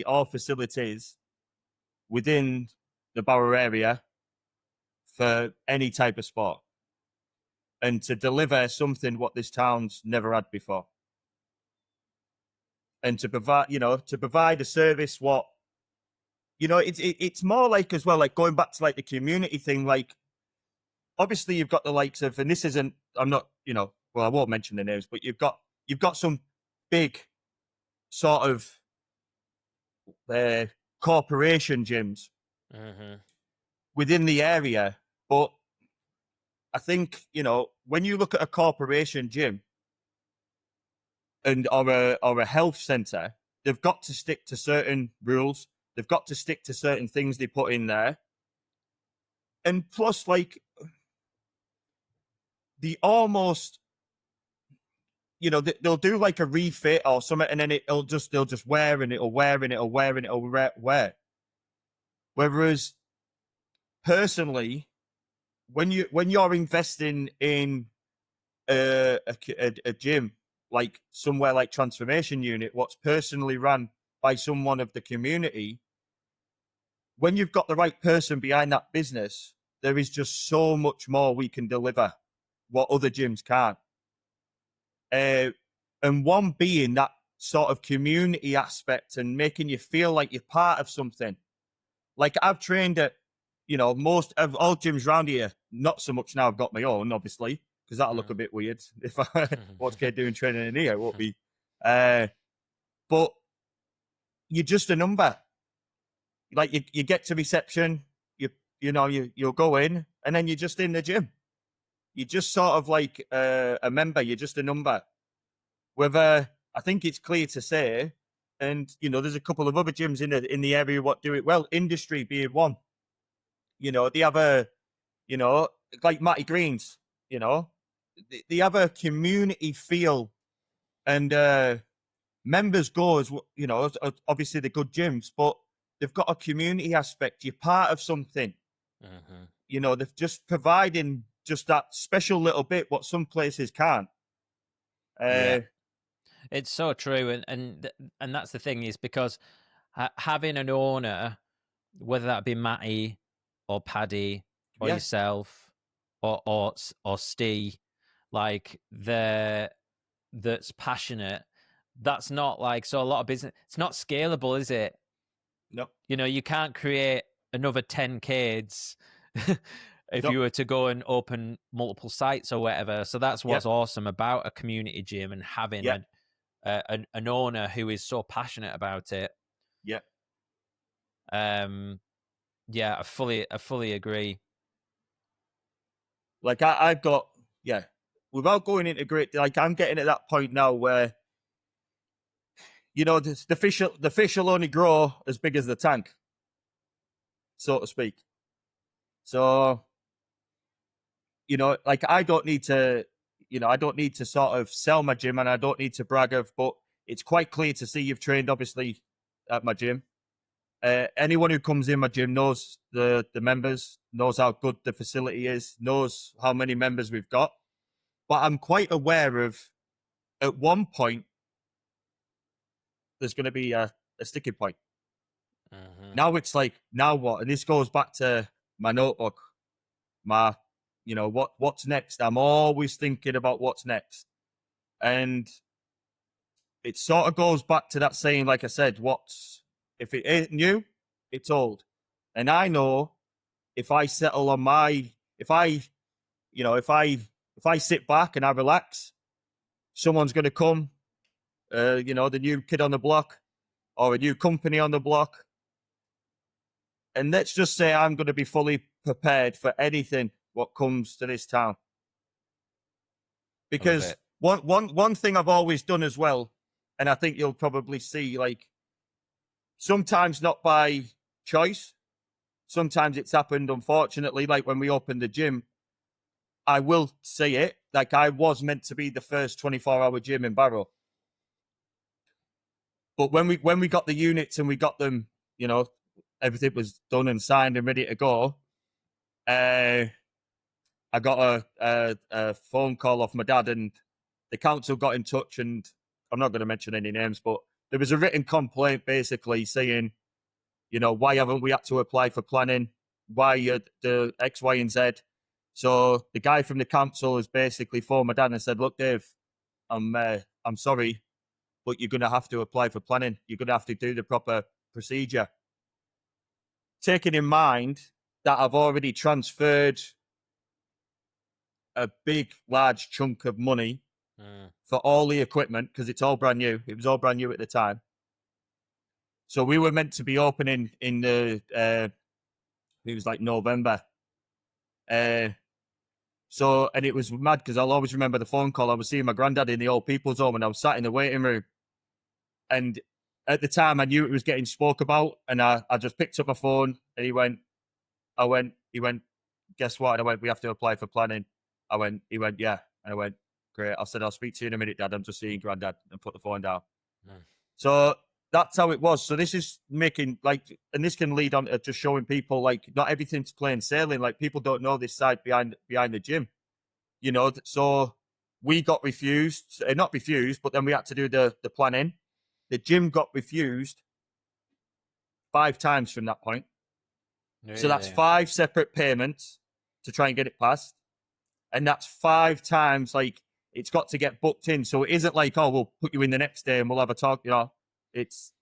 or facilities within the Barrow area for any type of sport, and to deliver something what this town's never had before, and to provide a service what, it's more like, as well, like going back to like the community thing, like obviously you've got the likes of, and this isn't, I'm not, I won't mention the names, but you've got some big sort of corporation gyms within the area. But I think, when you look at a corporation gym or a health center, they've got to stick to certain rules. They've got to stick to certain things they put in there. And plus, like, the almost, they'll do like a refit or something, and then they'll just wear and it'll wear and it'll wear and it'll wear. Whereas, personally, when you're investing in a gym, like somewhere like Transformation Unit, what's personally run by someone of the community, when you've got the right person behind that business, there is just so much more we can deliver what other gyms can't. And one being that sort of community aspect and making you feel like you're part of something. Like, I've trained at, most of all gyms around here, not so much now. I've got my own, obviously, because that'll look a bit weird if I was doing training in here. It won't be. But you're just a number. Like, you get to reception, you'll go in, and then you're just in the gym. You're just sort of like a member. You're just a number. Whether, I think it's clear to say, and there's a couple of other gyms in the area what do it well. Industry being one. They have like Matty Greens. They have a community feel, and members go as obviously the good gyms, but they've got a community aspect. You're part of something. Mm-hmm. You know, they're just providing just that special little bit what some places can't. Yeah, it's so true, and that's the thing, is because having an owner, whether that be Matty or Paddy or Yeah. yourself or Steve, like that's passionate. That's not like, so a lot of business. It's not scalable, is it? No. You know, you can't create another 10 kids if No. you were to go and open multiple sites or whatever. So that's what's Yeah. awesome about a community gym, and having Yeah. an owner who is so passionate about it. Yeah. Yeah, I fully agree. Like I've got, yeah, without going into great, like I'm getting at that point now where, you know, the fish will only grow as big as the tank, so to speak. So, you know, like I don't need to, I don't need to sort of sell my gym, and I don't need to brag of, but it's quite clear to see you've trained obviously at my gym. Anyone who comes in my gym knows the members, knows how good the facility is, knows how many members we've got. But I'm quite aware of, at one point, there's going to be a sticking point. Mm-hmm. Now it's like, now what? And this goes back to my notebook, what's next? I'm always thinking about what's next. And it sort of goes back to that saying, like I said, if it ain't new, it's old. And I know if I settle on if I sit back and I relax, someone's going to come, the new kid on the block or a new company on the block. And let's just say I'm going to be fully prepared for anything what comes to this town. Because one thing I've always done as well, and I think you'll probably see, like, sometimes not by choice, sometimes it's happened, unfortunately, like when we opened the gym, I will say it, like I was meant to be the first 24-hour gym in Barrow. But when we got the units and we got them, everything was done and signed and ready to go, I got a phone call off my dad, and the council got in touch, and I'm not going to mention any names, but there was a written complaint basically saying, why haven't we had to apply for planning? Why the X, Y, and Z? So the guy from the council has basically phoned my dad and said, look, Dave, I'm sorry, but you're going to have to apply for planning. You're going to have to do the proper procedure. Taking in mind that I've already transferred a big, large chunk of money for all the equipment, because it's all brand new. It was all brand new at the time. So we were meant to be opening in it was like November. And it was mad because I'll always remember the phone call. I was seeing my granddad in the old people's home, and I was sat in the waiting room. And at the time, I knew it was getting spoke about, and I just picked up my phone, and he went, guess what? And I went, we have to apply for planning. He went, yeah. And I went, great. I said, I'll speak to you in a minute, Dad. I'm just seeing Granddad, and put the phone down. So that's how it was. So this is making, like, and this can lead on to just showing people, like, not everything's plain sailing. Like, people don't know this side behind the gym, So we got refused, not refused, but then we had to do the planning. The gym got refused 5 times from that point. Really? So that's 5 separate payments to try and get it passed. And that's 5 times, like, it's got to get booked in. So it isn't like, oh, we'll put you in the next day and we'll have a talk. It's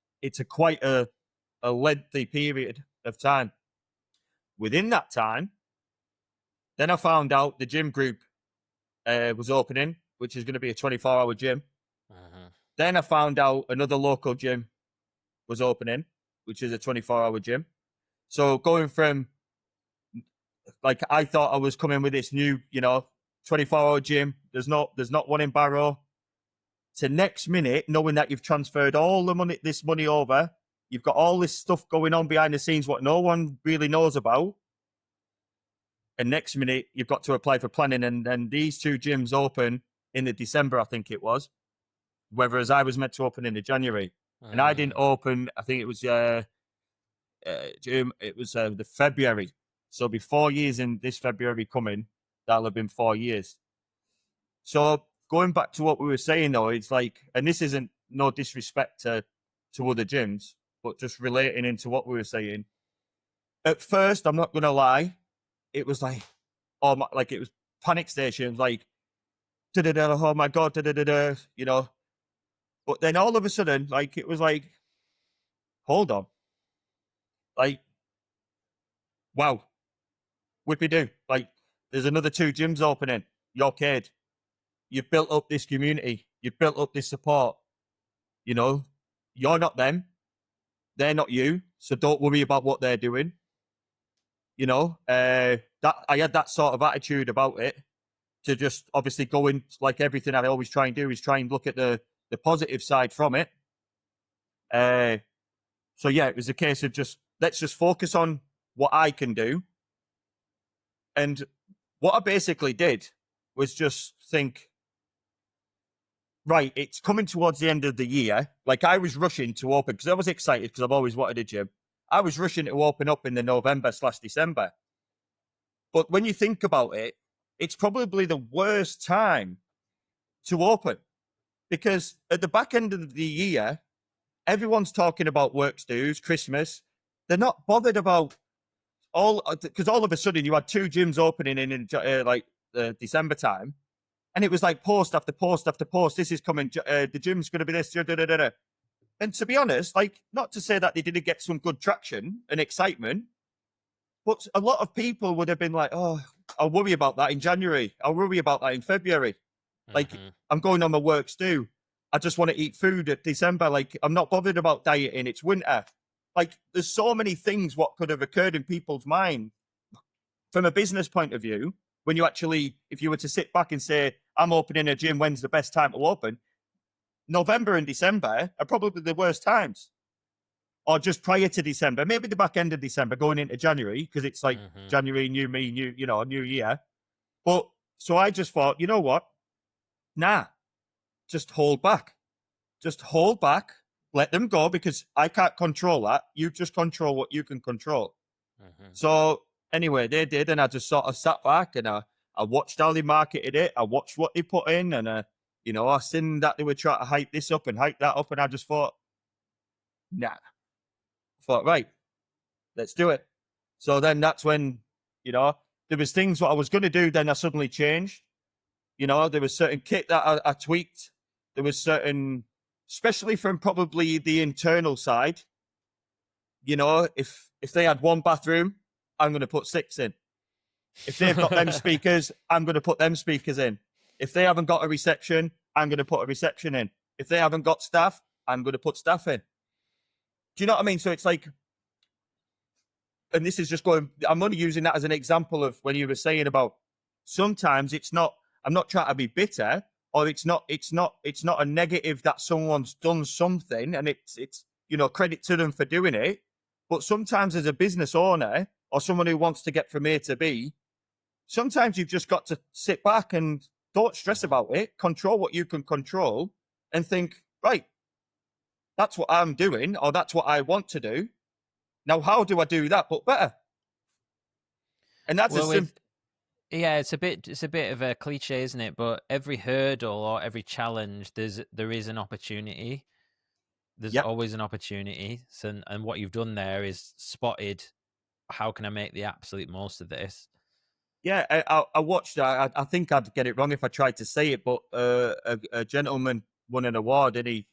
quite a lengthy period of time. Within that time, then I found out the gym group was opening, which is going to be a 24-hour gym. Then I found out another local gym was opening, which is a 24-hour gym. So going from, like, I thought I was coming with this new, 24-hour gym. There's not one in Barrow. To next minute, knowing that you've transferred all this money over, you've got all this stuff going on behind the scenes, what no one really knows about. And next minute, you've got to apply for planning, and these 2 gyms open in the December, I think it was. Whereas I was meant to open in the January. And I didn't open, I think it was gym. It was the February. So it'll be 4 years in this February coming. That'll have been 4 years. So going back to what we were saying though, it's like, and this isn't no disrespect to other gyms, but just relating into what we were saying. At first, I'm not gonna lie, it was like, oh my, like it was panic stations, like, oh my god, you know. But then all of a sudden, like it was like, hold on, like, wow, whippy do, like, there's another 2 gyms opening. You're kid. You've built up this community. You've built up this support. You know, you're not them. They're not you. So don't worry about what they're doing. You know, that I had that sort of attitude about it, to just obviously go in, like everything I always try and do is try and look at the positive side from it. So yeah, it was a case of just, let's just focus on what I can do. And what I basically did was just think, right, it's coming towards the end of the year. Like I was rushing to open because I was excited because I've always wanted a gym. I was rushing to open up in the November/December. But when you think about it, it's probably the worst time to open, because at the back end of the year, everyone's talking about works dues, Christmas. They're not bothered about because all of a sudden you had 2 gyms opening in like December time. And it was like post after post after post. This is coming. The gym's going to be this. Da, da, da, da. And to be honest, like, not to say that they didn't get some good traction and excitement, but a lot of people would have been like, oh, I'll worry about that in January. I'll worry about that in February. Like, I'm going on my works too. I just want to eat food at December. Like, I'm not bothered about dieting. It's winter. Like, there's so many things what could have occurred in people's mind from a business point of view. When you actually, if you were to sit back and say, I'm opening a gym, when's the best time to open? November and December are probably the worst times. Or just prior to December, maybe the back end of December going into January, because it's like January, new me, new year. But so I just thought, you know what? Nah, just hold back. Just hold back. Let them go, because I can't control that. You just control what you can control. So anyway, they did, and I just sort of sat back and I watched how they marketed it. I watched what they put in, and you know, I seen that they were trying to hype this up and hype that up, and I just thought, nah. I thought, right, let's do it. So then that's when, you know, there was things what I was going to do, then I suddenly changed. You know, there was certain kit that I tweaked. There was certain, especially from probably the internal side. You know, if they had 1 bathroom, I'm going to put 6 in. If they've got them speakers, I'm going to put them speakers in. If they haven't got a reception, I'm going to put a reception in. If they haven't got staff, I'm going to put staff in. Do you know what I mean? So it's like, and this is just going, I'm only using that as an example of when you were saying about sometimes it's not, I'm not trying to be bitter, or it's not a negative that someone's done something and it's, you know, credit to them for doing it. But sometimes as a business owner or someone who wants to get from A to B, sometimes you've just got to sit back and don't stress about it, control what you can control, and think, right, that's what I'm doing, or that's what I want to do. Now, how do I do that, but better? And that's yeah, it's a bit of a cliche, isn't it? But every hurdle or every challenge, there is an opportunity. There's always an opportunity. So, and what you've done there is spotted, how can I make the absolute most of this? Yeah, I watched that. I think I'd get it wrong if I tried to say it, but a gentleman won an award, and he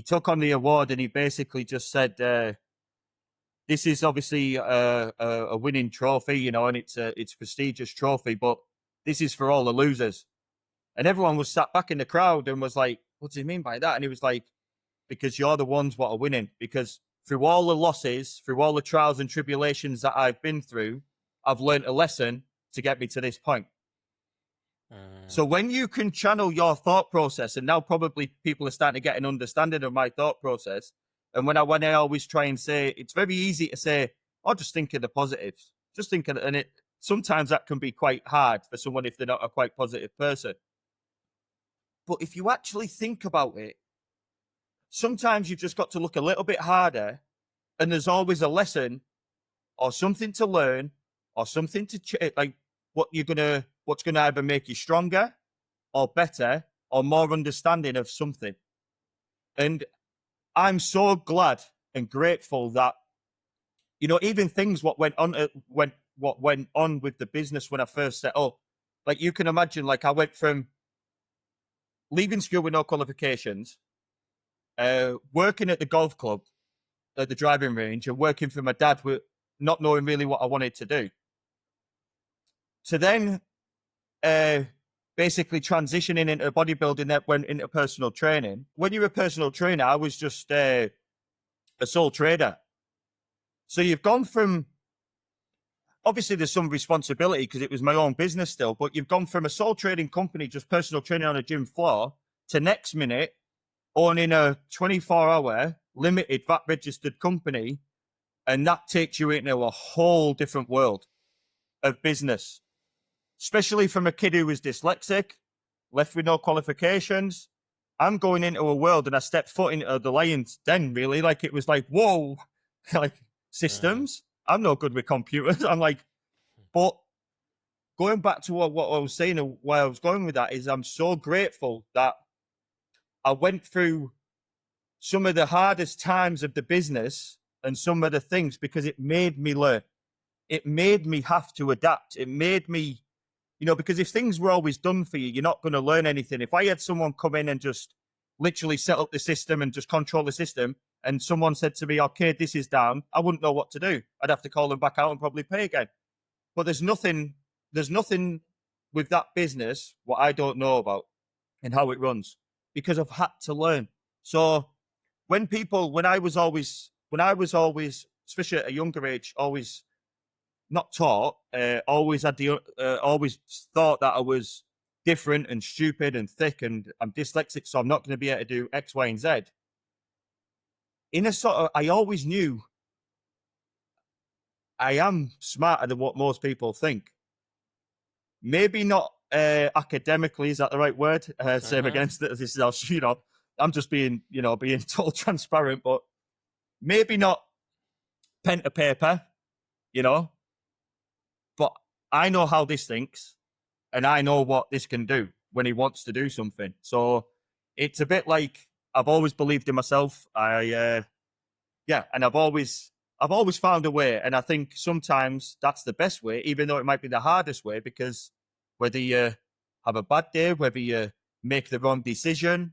took on the award, and he basically just said, this is obviously a winning trophy, you know, and it's a prestigious trophy, but this is for all the losers. And everyone was sat back in the crowd and was like, what do you mean by that? And he was like, because you're the ones what are winning. Because through all the losses, through all the trials and tribulations that I've been through, I've learned a lesson to get me to this point. So when you can channel your thought process, and now probably people are starting to get an understanding of my thought process. And when I always try and say, it's very easy to say, oh, just think of the positives. Just think of it. And it sometimes that can be quite hard for someone if they're not a quite positive person. But if you actually think about it, sometimes you've just got to look a little bit harder, and there's always a lesson or something to learn or something to like what's gonna either make you stronger or better or more understanding of something. And I'm so glad and grateful that, you know, even things what went on with the business when I first set up, like you can imagine, like I went from leaving school with no qualifications, working at the golf club, at the driving range, and working for my dad with not knowing really what I wanted to do, to then basically transitioning into bodybuilding that went into personal training. When you're a personal trainer, I was just a sole trader. So you've gone from, obviously there's some responsibility because it was my own business still, but you've gone from a sole trading company, just personal training on a gym floor, to next minute owning a 24-hour limited VAT registered company. And that takes you into a whole different world of business, especially from a kid who was dyslexic, left with no qualifications. I'm going into a world, and I stepped foot into the lion's den, really. Like, it was like, whoa, like systems. I'm no good with computers. I'm like, but going back to what I was saying and where I was going with that is I'm so grateful that I went through some of the hardest times of the business and some of the things, because it made me learn. It made me have to adapt. It made me, you know, because if things were always done for you, you're not going to learn anything. If I had someone come in and just literally set up the system and just control the system, and someone said to me, okay, this is down, I wouldn't know what to do. I'd have to call them back out and probably pay again. But there's nothing with that business what I don't know about and how it runs, because I've had to learn. So when I was always, especially at a younger age, always not taught, always thought that I was different and stupid and thick and I'm dyslexic, so I'm not going to be able to do X, Y, and Z. In a sort of, I always knew I am smarter than what most people think. Maybe not academically, is that the right word? Same against this is how, you know, I'm just being total transparent, but maybe not pen to paper, you know, but I know how this thinks and I know what this can do when he wants to do something. So it's a bit like I've always believed in myself. And I've always found a way. And I think sometimes that's the best way, even though it might be the hardest way, because whether you have a bad day, whether you make the wrong decision,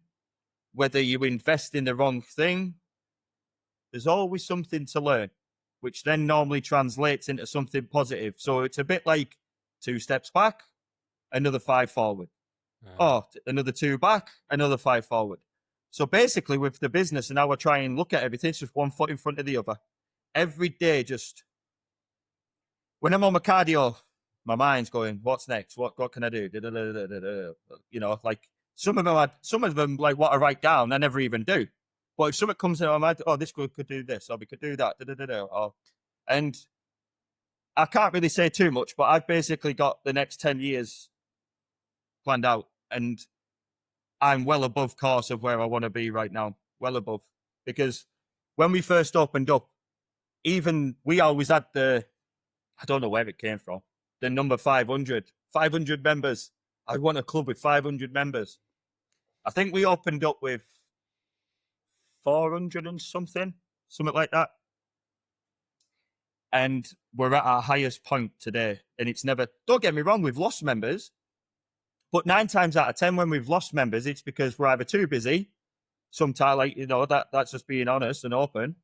whether you invest in the wrong thing, there's always something to learn, which then normally translates into something positive. So it's a bit like 2 steps back, another 5 forward. Another 2 back, another 5 forward. So basically with the business and how I try and look at everything, it's just 1 foot in front of the other. Every day, just when I'm on my cardio, my mind's going, what's next? What can I do? You know, like some of them like what I write down, I never even do. But if something comes in my mind, this could do this, or we could do that, and I can't really say too much, but I've basically got the next 10 years planned out, and I'm well above course of where I want to be right now, well above. Because when we first opened up, even we always had I don't know where it came from, the number 500 members. I want a club with 500 members. I think we opened up with 400 and something like that. And we're at our highest point today. And it's never, don't get me wrong, we've lost members. But 9 times out of 10, when we've lost members, it's because we're either too busy, sometimes, like, you know, that's just being honest and open,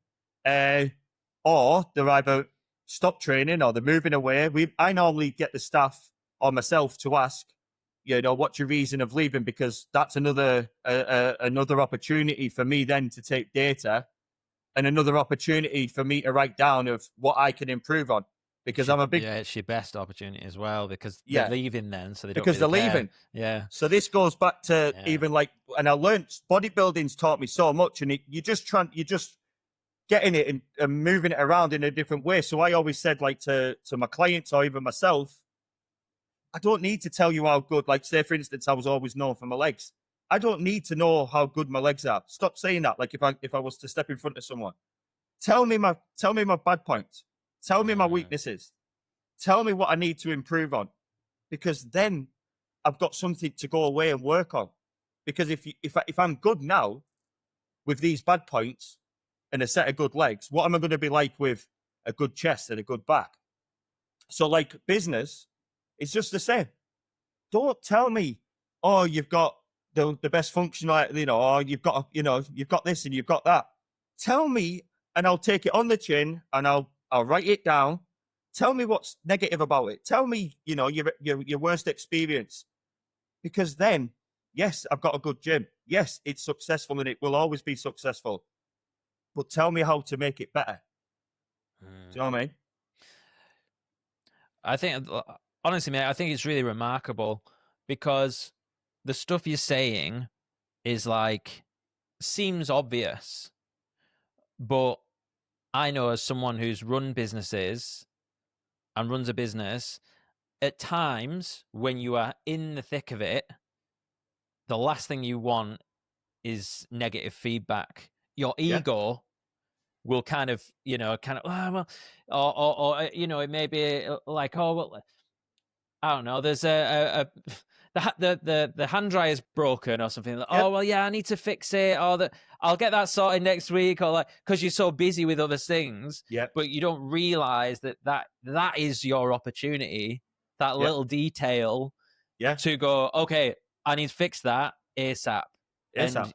or they're either stopped training or they're moving away. I normally get the staff or myself to ask, you know, what's your reason of leaving? Because that's another opportunity for me then to take data, and another opportunity for me to write down of what I can improve on. Because I'm a big... Yeah, it's your best opportunity as well, because they're leaving then, so they don't because really they're care. leaving. Yeah. So this goes back to even like, and I learned bodybuilding's taught me so much, and you just getting it and moving it around in a different way. So I always said, like, to my clients or even myself, I don't need to tell you how good, like, say, for instance, I was always known for my legs. I don't need to know how good my legs are. Stop saying that. Like, if I was to step in front of someone, tell me my bad points. Tell me my weaknesses. Tell me what I need to improve on, because then I've got something to go away and work on. Because if I'm good now with these bad points and a set of good legs, what am I going to be like with a good chest and a good back? So like business, it's just the same. Don't tell me, oh, you've got the best function, or you've got this and you've got that. Tell me, and I'll take it on the chin and I'll write it down. Tell me what's negative about it. Tell me, your worst experience, because then, yes, I've got a good gym. Yes, it's successful and it will always be successful. But tell me how to make it better. Do you know what I mean? I think, honestly, mate, I think it's really remarkable, because the stuff you're saying is like, seems obvious, but I know, as someone who's run businesses and runs a business, at times when you are in the thick of it, the last thing you want is negative feedback. Your ego will kind of, oh, well, or it may be like, oh, well, I don't know, there's the hand dryer is broken or something. Like, oh, well, yeah, I need to fix it, or I'll get that sorted next week, or like, because you're so busy with other things, but you don't realize that is your opportunity, that little detail, to go, okay, I need to fix that ASAP. And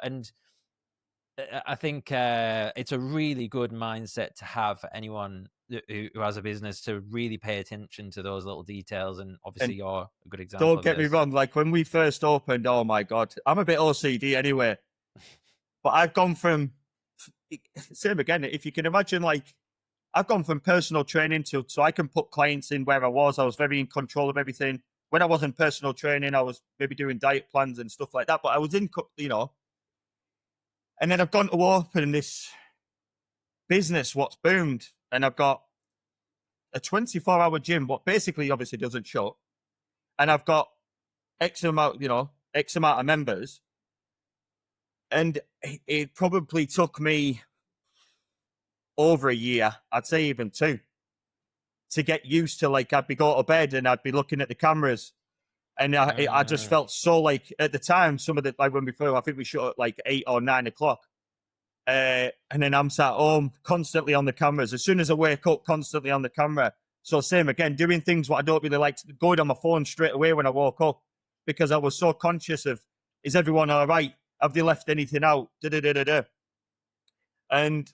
and I think it's a really good mindset to have for anyone who has a business, to really pay attention to those little details. And obviously, you're a good example. Don't get me wrong. Like when we first opened, oh my God, I'm a bit OCD anyway. But I've gone from, same again, if you can imagine, like I've gone from personal training so I can put clients in where I was. I was very in control of everything. When I wasn't personal training, I was maybe doing diet plans and stuff like that. But I was in, and then I've gone to open this business, what's boomed. And I've got a 24-hour gym, what basically obviously doesn't shut. And I've got X amount of members. And it probably took me over a year, I'd say even 2, to get used to, like, I'd be going to bed and I'd be looking at the cameras. And I just felt so, like, at the time, some of the, like when we first, I think we shot at like 8 or 9 o'clock. And then I'm sat home constantly on the cameras. As soon as I wake up, constantly on the camera. So same again, doing things what I don't really like, going on my phone straight away when I woke up, because I was so conscious of, is everyone all right? Have they left anything out? And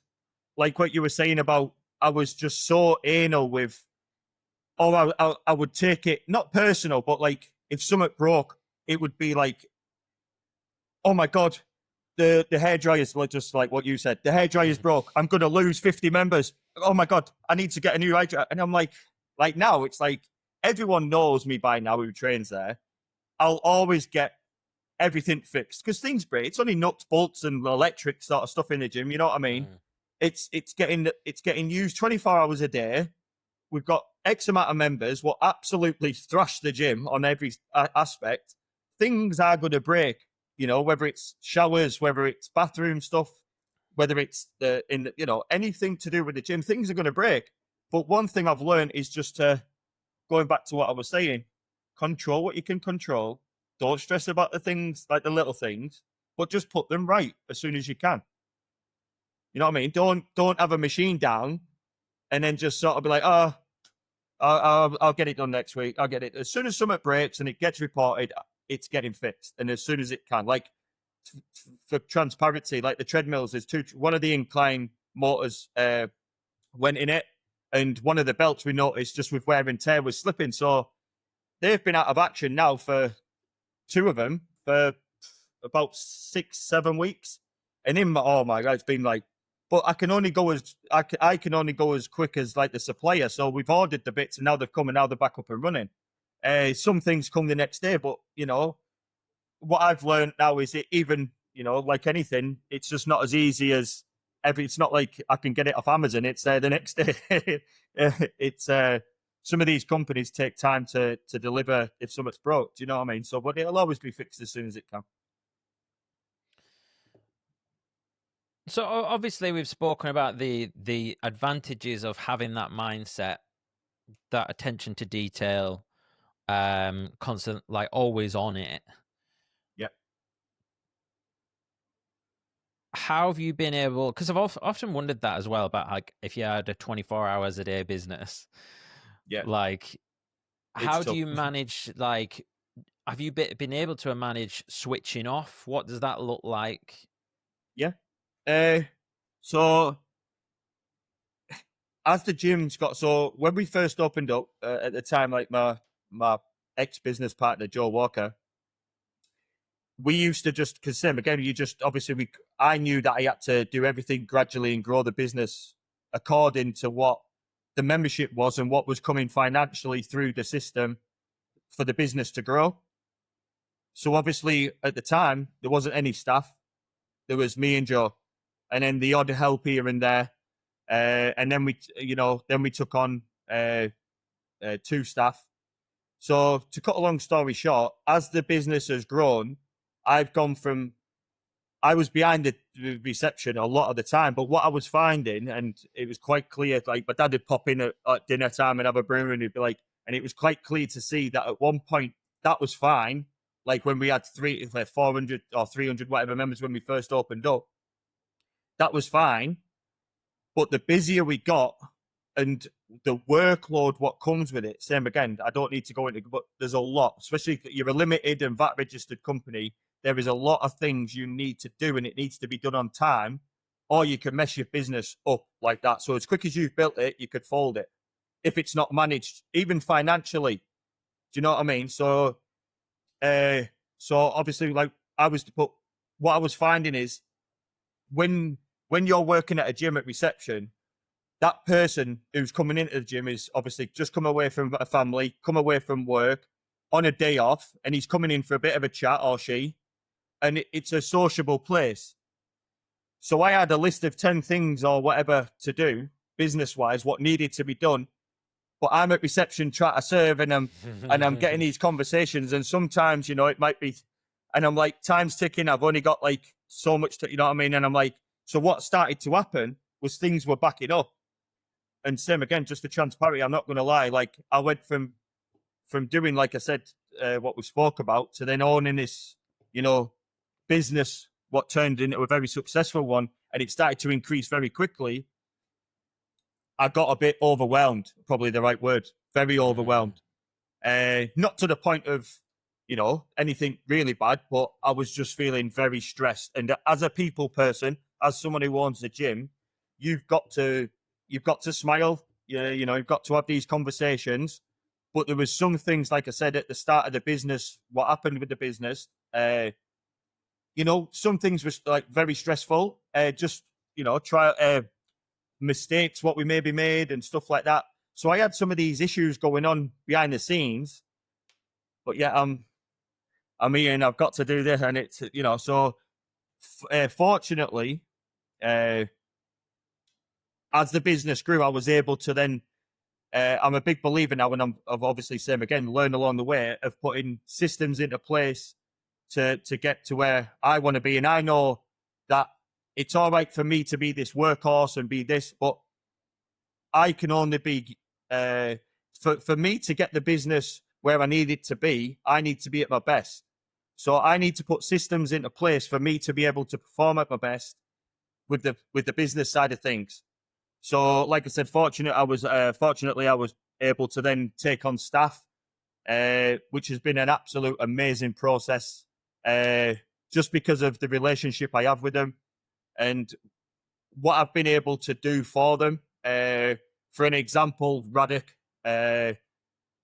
like what you were saying about, I was just so anal with, I would take it, not personal, but like if something broke, it would be like, oh my God, the hairdryer is just like what you said. The hairdryer is broke. I'm going to lose 50 members. Oh my God, I need to get a new hairdryer. And I'm like now it's like everyone knows me by now who trains there. I'll always get everything fixed because things break. It's only nuts, bolts, and electric sort of stuff in the gym. You know what I mean? It's getting used 24 hours a day. We've got X amount of members. We'll absolutely thrash the gym on every aspect. Things are going to break. Whether it's showers, whether it's bathroom stuff, whether it's anything to do with the gym, things are going to break. But one thing I've learned is just going back to what I was saying, control what you can control. Don't stress about the things, like the little things, but just put them right as soon as you can. You know what I mean? Don't have a machine down and then just sort of be like, oh, I'll get it done next week. I'll get it. As soon as something breaks and it gets reported, it's getting fixed. And as soon as it can, like for transparency, like the treadmills, one of the incline motors went in it, and one of the belts we noticed just with wear and tear was slipping. So they've been out of action now for 2 of them for about 6-7 weeks. And oh my God, it's been like, but I can only go as quick as like the supplier. So we've ordered the bits and now they've come and now they're back up and running. Some things come the next day, but what I've learned now is it even, like anything, it's just not as easy as it's not like I can get it off Amazon. It's the next day. It's some of these companies take time to deliver if something's broke. Do you know what I mean? So, but it'll always be fixed as soon as it can. So obviously we've spoken about the advantages of having that mindset, that attention to detail, constant, like always on it. Yeah. How have you been able, because I've often wondered that as well, about like if you had a 24 hours a day business, Yeah. like It's how do tough. you manage, like have you been able to manage switching off? What does that look like? Yeah. Uh, so as the gym's got, so when we first opened up at the time, like my ex business partner Joe Walker, we used to just, because same again, you just obviously I knew that I had to do everything gradually and grow the business according to what the membership was and what was coming financially through the system for the business to grow. So obviously at the time there wasn't any staff. There was me and Joe, and then the odd help here and there. And then we took on 2 staff. So to cut a long story short, as the business has grown, I've gone from, I was behind the reception a lot of the time, but what I was finding, and it was quite clear, like my dad would pop in at dinner time and have a brew, and he'd be like, and it was quite clear to see that at one point that was fine. Like when we had 400 or 300 whatever members when we first opened up, that was fine. But the busier we got, and the workload what comes with it, same again, I don't need to go into, but there's a lot, especially if you're a limited and VAT registered company. There is a lot of things you need to do, and it needs to be done on time, or you can mess your business up like that. So as quick as you've built it, you could fold it if it's not managed, even financially. Do you know what I mean? Uh, so obviously, like what I was finding is when you're working at a gym at reception, that person who's coming into the gym is obviously just come away from a family, come away from work on a day off, and he's coming in for a bit of a chat, or she, and it's a sociable place. So I had a list of 10 things or whatever to do, business wise, what needed to be done. But I'm at reception trying to serve, and I'm getting these conversations, and sometimes, it might be, and I'm like, time's ticking, I've only got like so much to, you know what I mean? And I'm like, so what started to happen was things were backing up. And same again, just for transparency, I'm not going to lie. Like I went from doing, like I said, what we spoke about, to then owning this, business, what turned into a very successful one, and it started to increase very quickly. I got a bit overwhelmed, probably the right word, very overwhelmed. Not to the point of, anything really bad, but I was just feeling very stressed. And as a people person, as someone who owns the gym, you've got to smile. You've got to have these conversations. But there was some things, like I said at the start of the business, what happened with the business. Some things were like very stressful. Try mistakes what we maybe made and stuff like that. So I had some of these issues going on behind the scenes. But yeah, I'm here and I've got to do this, and it's so fortunately, as the business grew, I was able to then. I'm a big believer now, and I've obviously same again learned along the way of putting systems into place to get to where I want to be, and I know that it's all right for me to be this workhorse and be this, but I can only be for me to get the business where I need it to be. I need to be at my best. So I need to put systems into place for me to be able to perform at my best with the business side of things. So, like I said, fortunately, I was able to then take on staff, which has been an absolute amazing process, just because of the relationship I have with them and what I've been able to do for them. For an example, Radek,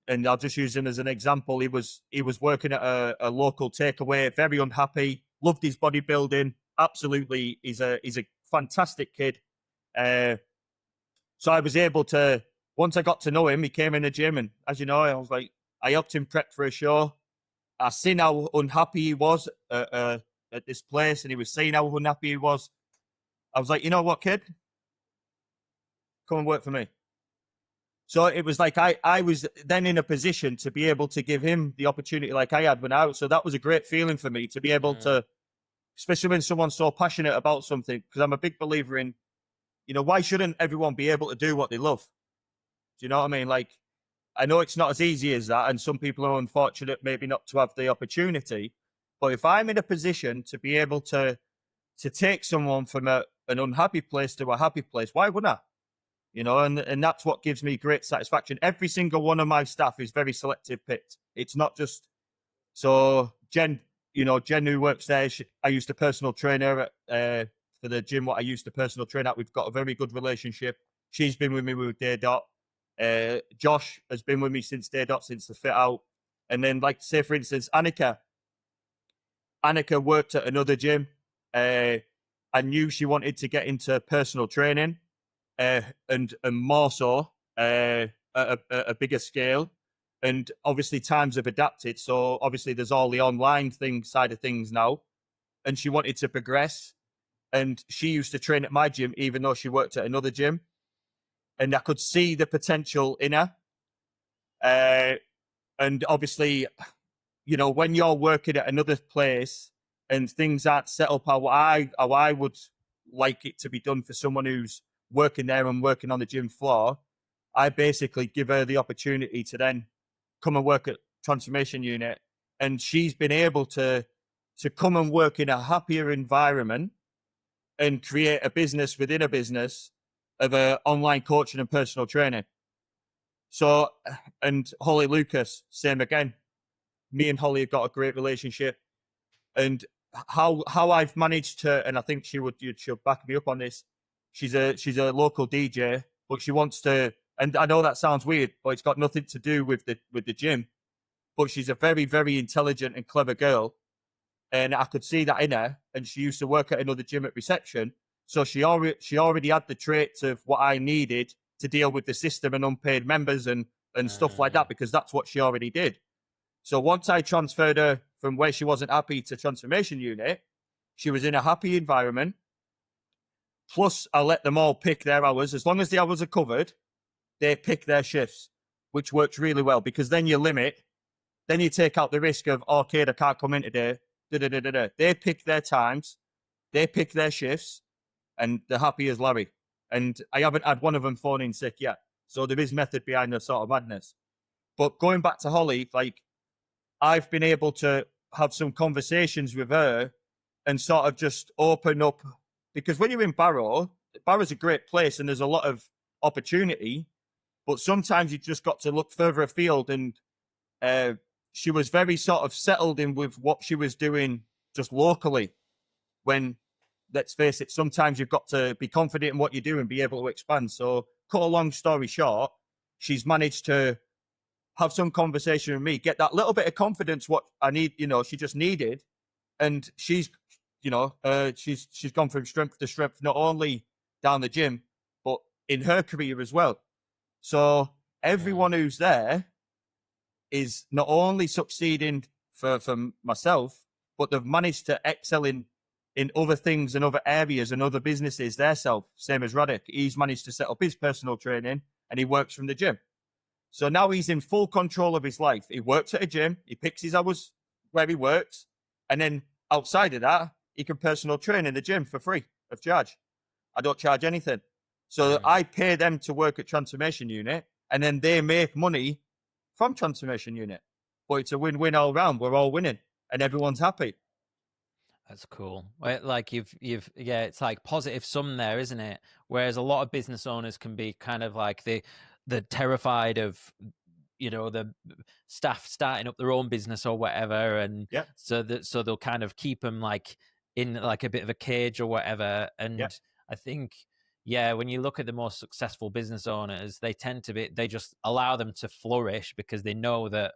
and I'll just use him as an example. He was working at a local takeaway, very unhappy, loved his bodybuilding. Absolutely, he's a fantastic kid. So I was able to, once I got to know him, he came in the gym, and as you know, I helped him prep for a show. I seen how unhappy he was at this place, and he was saying how unhappy he was. I was like, you know what, kid? Come and work for me. So it was like I was then in a position to be able to give him the opportunity like I had when I was. So that was a great feeling for me to be able to especially when someone's so passionate about something, because I'm a big believer in, why shouldn't everyone be able to do what they love? Do you know what I mean? Like, I know it's not as easy as that, and some people are unfortunate maybe not to have the opportunity. But if I'm in a position to be able to take someone from an unhappy place to a happy place, why wouldn't I? And that's what gives me great satisfaction. Every single one of my staff is very selective picked. It's not just so Jen, Jen who works there. I used to personal trainer for the gym. What I used to personal train at. We've got a very good relationship. She's been with me with Day Dot. Josh has been with me since Day Dot, since the fit out. And then, like, say for instance, Annika worked at another gym. I knew she wanted to get into personal training, and more so at a bigger scale. And obviously times have adapted. So obviously there's all the online side of things now. And she wanted to progress. And she used to train at my gym, even though she worked at another gym. And I could see the potential in her. And obviously, when you're working at another place and things aren't set up how I would like it to be done for someone who's working there and working on the gym floor, I basically give her the opportunity to then come and work at Transformation Unit. And she's been able to come and work in a happier environment and create a business within a business of online coaching and personal training. So, and Holly Lucas, same again. Me and Holly have got a great relationship. And how I've managed to, and I think she'll back me up on this. She's a local DJ, but she wants to, and I know that sounds weird, but it's got nothing to do with the gym. But she's a very, very intelligent and clever girl. And I could see that in her. And she used to work at another gym at reception. So she already had the traits of what I needed to deal with the system and unpaid members and stuff like that, because that's what she already did. So once I transferred her from where she wasn't happy to Transformation Unit, she was in a happy environment. Plus, I let them all pick their hours. As long as the hours are covered, they pick their shifts, which works really well, because then you limit, then you take out the risk of, okay, I can't come in today. They pick their times, they pick their shifts, and they're happy as Larry. And I haven't had one of them phone in sick yet. So there is method behind the sort of madness. But going back to Holly, like, I've been able to have some conversations with her and sort of just open up, because when you're in Barrow's a great place and there's a lot of opportunity, but sometimes you just got to look further afield. And she was very sort of settled in with what she was doing just locally, when, let's face it, sometimes you've got to be confident in what you do and be able to expand. So, cut a long story short, she's managed to have some conversation with me, get that little bit of confidence, what I need, she just needed. And she's gone from strength to strength, not only down the gym, but in her career as well. So everyone who's there is not only succeeding for myself, but they've managed to excel in other things and other areas and other businesses themselves. Same as Radek. He's managed to set up his personal training and he works from the gym. So now he's in full control of his life. He works at a gym. He picks his hours where he works. And then outside of that, he can personal train in the gym for free of charge. I don't charge anything. So I pay them to work at Transformation Unit, and then they make money from Transformation Unit. But it's a win-win all round. We're all winning and everyone's happy. That's cool. Like it's like positive sum there, isn't it? Whereas a lot of business owners can be kind of like the terrified of, the staff starting up their own business or whatever, and so they'll kind of keep them like in like a bit of a cage or whatever. And I think, when you look at the most successful business owners, they tend to they just allow them to flourish, because they know that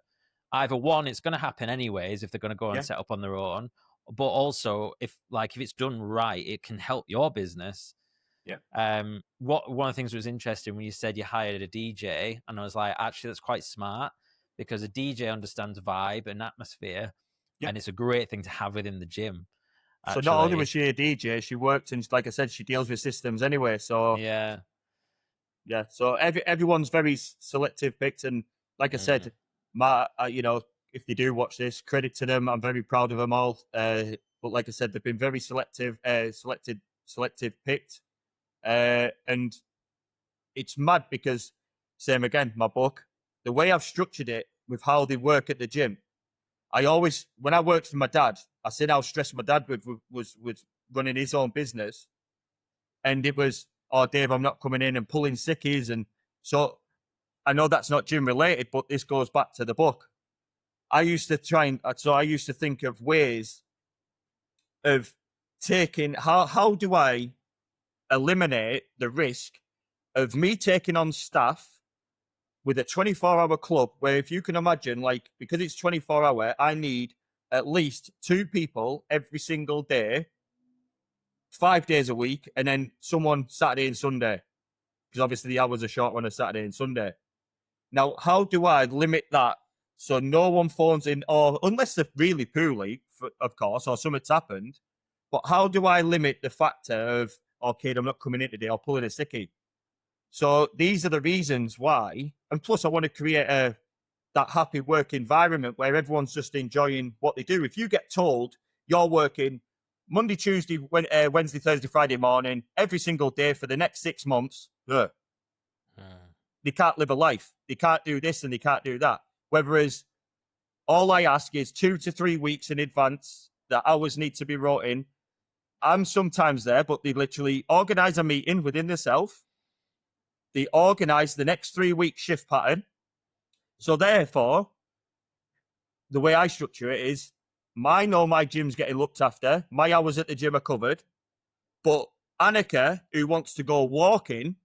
either one, it's going to happen anyways if they're going to go and set up on their own, but also if it's done right, it can help your business. One of the things that was interesting when you said you hired a DJ, and I was like, actually, that's quite smart, because a DJ understands vibe and atmosphere, and it's a great thing to have within the gym. Actually. So not only was she a DJ, she worked, and like I said, she deals with systems anyway. So so everyone's very selective picked, and like I said, my if they do watch this, credit to them. I'm very proud of them all. But like I said, they've been very selective picked. And it's mad because, same again, my book, the way I've structured it with how they work at the gym. When I worked for my dad, I seen how stressed my dad was running his own business. And it was, oh, Dave, I'm not coming in, and pulling sickies. And so I know that's not gym related, but this goes back to the book. I used to think of ways of taking, how do I eliminate the risk of me taking on staff with a 24-hour club where, if you can imagine, like, because it's 24-hour, I need at least 2 people every single day, 5 days a week, and then someone Saturday and Sunday, because obviously the hours are short on a Saturday and Sunday. Now, how do I limit that so no one phones in, or unless they're really poorly, of course, or something's happened, but how do I limit the factor of, okay, I'm not coming in today, or pulling a sickie? So these are the reasons why. And plus, I want to create that happy work environment where everyone's just enjoying what they do. If you get told you're working Monday, Tuesday, Wednesday, Thursday, Friday morning, every single day for the next 6 months, they can't live a life. They can't do this and they can't do that. Whereas all I ask is 2 to 3 weeks in advance, the hours need to be wrote in. I'm sometimes there, but they literally organise a meeting within themselves. They organise the next 3-week shift pattern. So therefore, the way I structure it is, I know my gym's getting looked after. My hours at the gym are covered. But Annika, who wants to go walking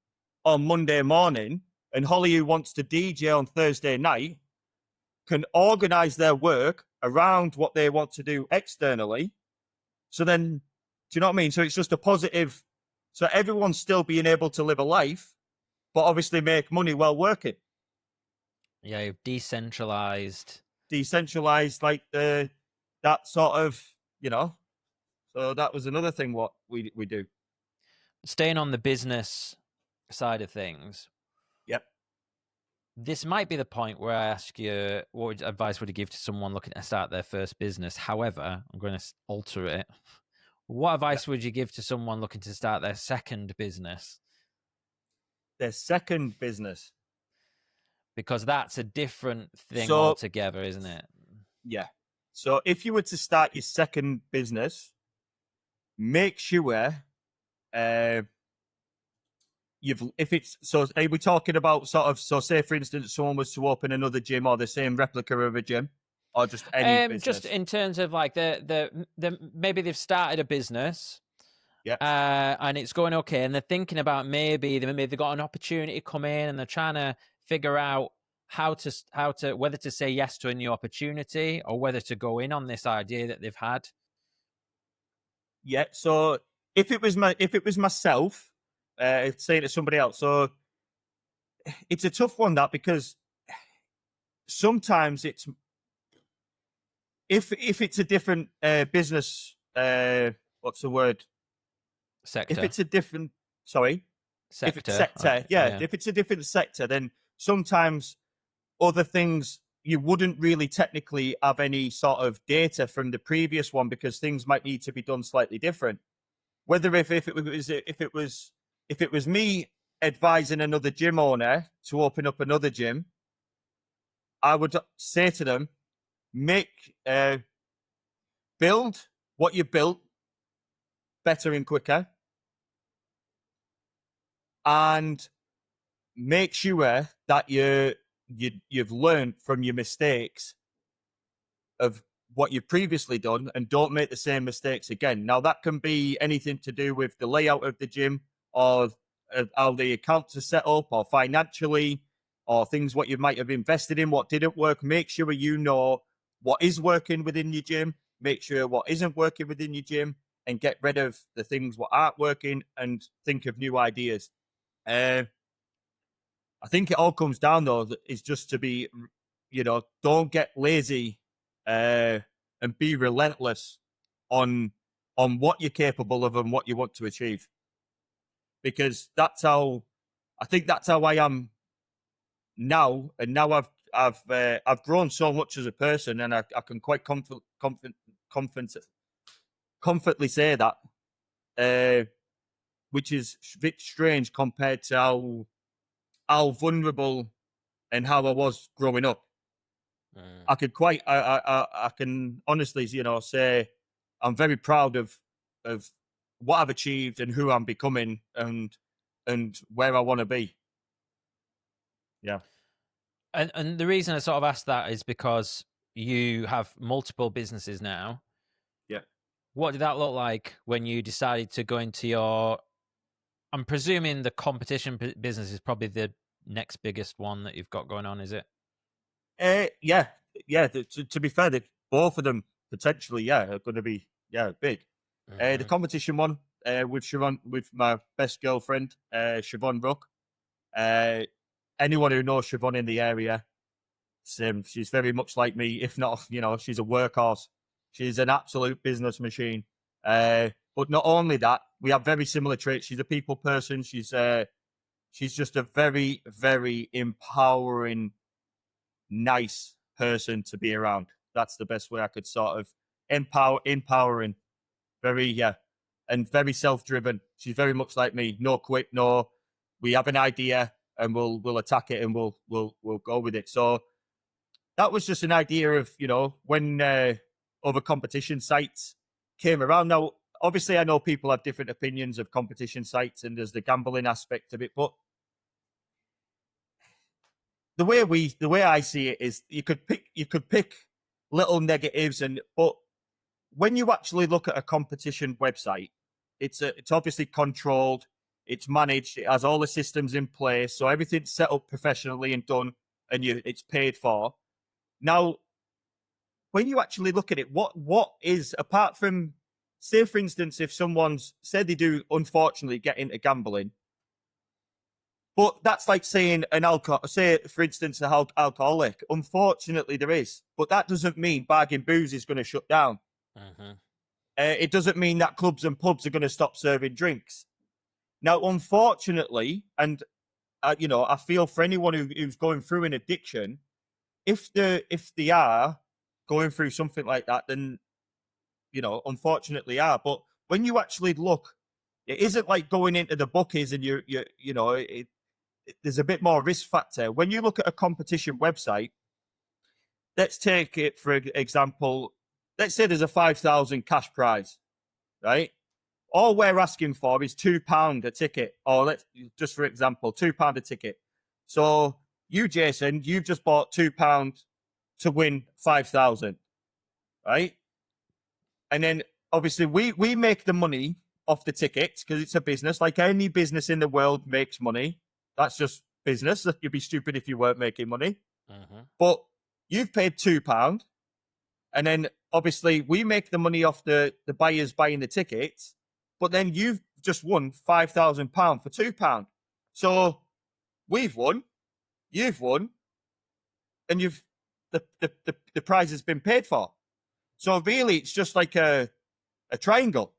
on Monday morning, and Holly, who wants to DJ on Thursday night, can organise their work around what they want to do externally. So then, do you know what I mean? So it's just a positive. So everyone's still being able to live a life, but obviously make money while working. Yeah, you've decentralized, like that sort of, So that was another thing what we do. Staying on the business side of things. Yep. This might be the point where I ask you, what advice would you give to someone looking to start their first business? However, I'm going to alter it. What advice would you give to someone looking to start their second business? Their second business. Because that's a different thing altogether, isn't it? Yeah. So if you were to start your second business, make sure are we talking about say for instance someone was to open another gym or the same replica of a gym, or just any business? Just in terms of like the maybe they've started a business, and it's going okay, and they're thinking about maybe they've got an opportunity to come in, and they're trying to figure out how to whether to say yes to a new opportunity or whether to go in on this idea that they've had. Yeah. So if it was myself, saying to somebody else, so it's a tough one, that, because sometimes it's if it's a different business, what's the word? Sector. If it's a different sector. If it's sector, if it's a different sector, then sometimes other things you wouldn't really technically have any sort of data from the previous one, because things might need to be done slightly different. Whether if it was me advising another gym owner to open up another gym, I would say to them, build what you built better and quicker, and make sure that you've learned from your mistakes of what you've previously done, and don't make the same mistakes again. Now, that can be anything to do with the layout of the gym, or how the accounts are set up, or financially, or things what you might have invested in, what didn't work. Make sure you know what is working within your gym, make sure what isn't working within your gym, and get rid of the things what aren't working and think of new ideas. I think it all comes down, though, is just to be, don't get lazy, and be relentless on what you're capable of and what you want to achieve. Because I think that's how I am now. And now I've grown so much as a person, and I can quite comfortably say that, which is a bit strange compared to how vulnerable and how I was growing up. I could quite, I can honestly, say I'm very proud of what I've achieved and who I'm becoming and where I want to be. Yeah. And the reason I sort of asked that is because you have multiple businesses now. Yeah. What did that look like when you decided to go into your? I'm presuming the competition business is probably the next biggest one that you've got going on, is it? Yeah. To be fair, both of them potentially, are going to be big. The competition one with Siobhan, with my best girlfriend, Siobhan Brooke. Anyone who knows Siobhan in the area, she's very much like me. If not, she's a workhorse. She's an absolute business machine. But not only that, we have very similar traits. She's a people person. She's just a very, very empowering, nice person to be around. That's the best way I could sort of empowering. Very, and very self-driven. She's very much like me. No quit, no. We have an idea and we'll attack it and we'll go with it. So that was just an idea of, when other competition sites came around. Now, obviously, I know people have different opinions of competition sites and there's the gambling aspect of it, but the way I see it is you could pick little negatives, but when you actually look at a competition website, it's obviously controlled, it's managed, it has all the systems in place, so everything's set up professionally and done, and it's paid for. Now, when you actually look at it, what is, apart from, say for instance, if someone's said they do unfortunately get into gambling, but that's like saying say for instance an alcoholic. Unfortunately, there is, but that doesn't mean bagging booze is going to shut down. It doesn't mean that clubs and pubs are going to stop serving drinks. Now, unfortunately, and I feel for anyone who's going through an addiction, if they are going through something like that, then unfortunately are. But when you actually look, it isn't like going into the bookies and there's a bit more risk factor. When you look at a competition website, let's take it for example. Let's say there's a 5,000 cash prize, right? All we're asking for is £2 a ticket, or just for example, £2 a ticket. So you, Jason, you've just bought £2 to win 5,000, right? And then obviously we make the money off the tickets because it's a business. Like any business in the world makes money. That's just business. You'd be stupid if you weren't making money. But you've paid £2, and then obviously we make the money off the buyers buying the tickets. But then you've just won £5,000 for £2. So we've won, you've won, and the prize has been paid for. So really, it's just like a triangle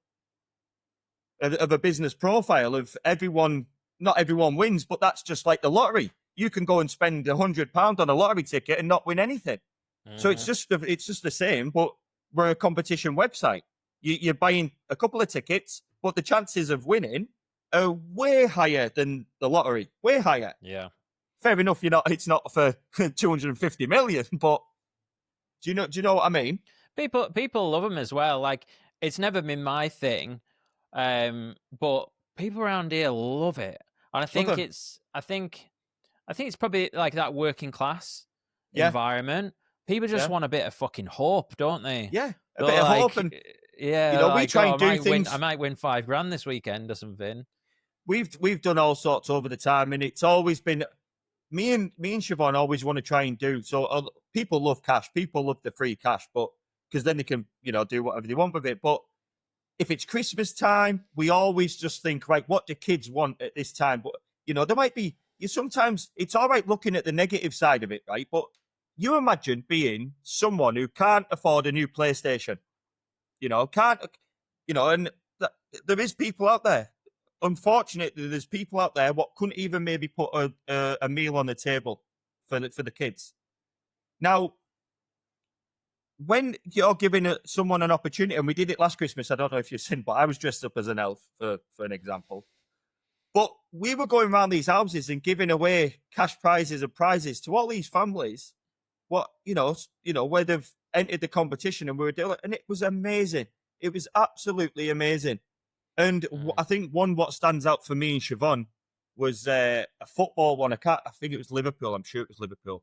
of a business profile of everyone. Not everyone wins, but that's just like the lottery. You can go and spend £100 on a lottery ticket and not win anything. So it's just the same, but we're a competition website. You're buying a couple of tickets, but the chances of winning are way higher than the lottery. Way higher. Yeah. Fair enough. It's not for 250 million, but do you know what I mean? People love them as well. Like, it's never been my thing, but people around here love it, and I think it's probably like that working class environment. People just want a bit of fucking hope, don't they? Yeah, a bit of hope, and we try and do things. I might win $5,000 this weekend or something. We've done all sorts over the time, and it's always been me and Siobhan always want to try and do. So people love cash. People love the free cash, but because then they can do whatever they want with it. But if it's Christmas time, we always just think, right, what do kids want at this time? But there might be sometimes it's all right looking at the negative side of it, right? But you imagine being someone who can't afford a new PlayStation, and there is people out there. Unfortunately, there's people out there what couldn't even maybe put a meal on the table for the kids. Now, when you're giving someone an opportunity, and we did it last Christmas, I don't know if you've seen, but I was dressed up as an elf for an example. But we were going around these houses and giving away cash prizes and prizes to all these families. What where they've entered the competition, and we were doing it, and it was amazing. It was absolutely amazing. And I think what stands out for me and Siobhan was a football one. I think it was Liverpool. I'm sure it was Liverpool.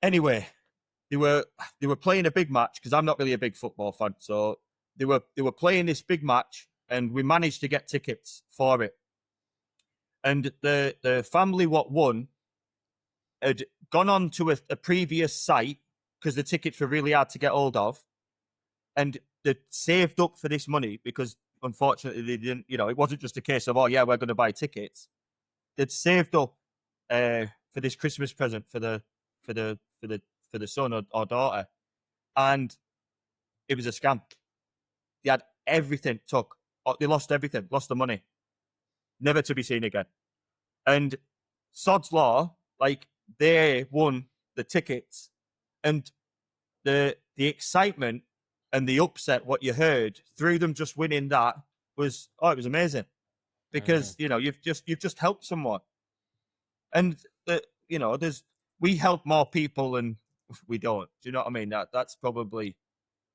Anyway, they were playing a big match because I'm not really a big football fan. So they were playing this big match, and we managed to get tickets for it. And the family what won had gone on to a previous site because the tickets were really hard to get hold of, and they saved up for this money because unfortunately they didn't. It wasn't just a case of, oh yeah, we're going to buy tickets. They'd saved up for this Christmas present for the son or daughter, and it was a scam. They had everything took. They lost everything, lost the money, never to be seen again. And sod's law, like, they won the tickets, and the excitement and the upset what you heard through them just winning that was it was amazing, because you've just helped someone, and we help more people than we don't. Do you know what I mean? That's probably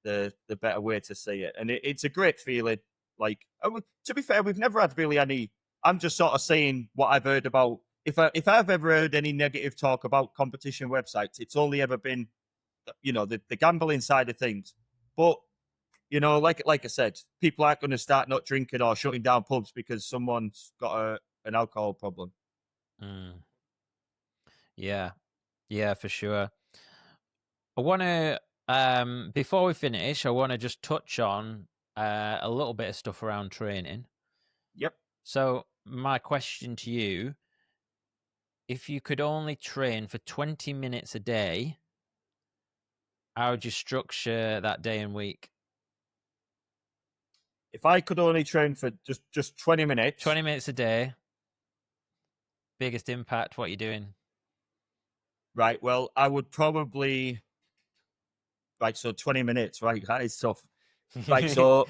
the better way to say it, and it's a great feeling. Like, to be fair, we've never had really any. I'm just sort of saying what I've heard about. If I've ever heard any negative talk about competition websites, it's only ever been, the gambling side of things. But like I said, people aren't going to start not drinking or shutting down pubs because someone's got an alcohol problem. Yeah, for sure. I want to, before we finish, I want to just touch on a little bit of stuff around training. Yep. So my question to you: if you could only train for 20 minutes a day, how would you structure that day and week? If I could only train for just 20 minutes. 20 minutes a day, biggest impact, what are you doing? Right, well, I would probably... Right, so 20 minutes, right, that is tough. Right, so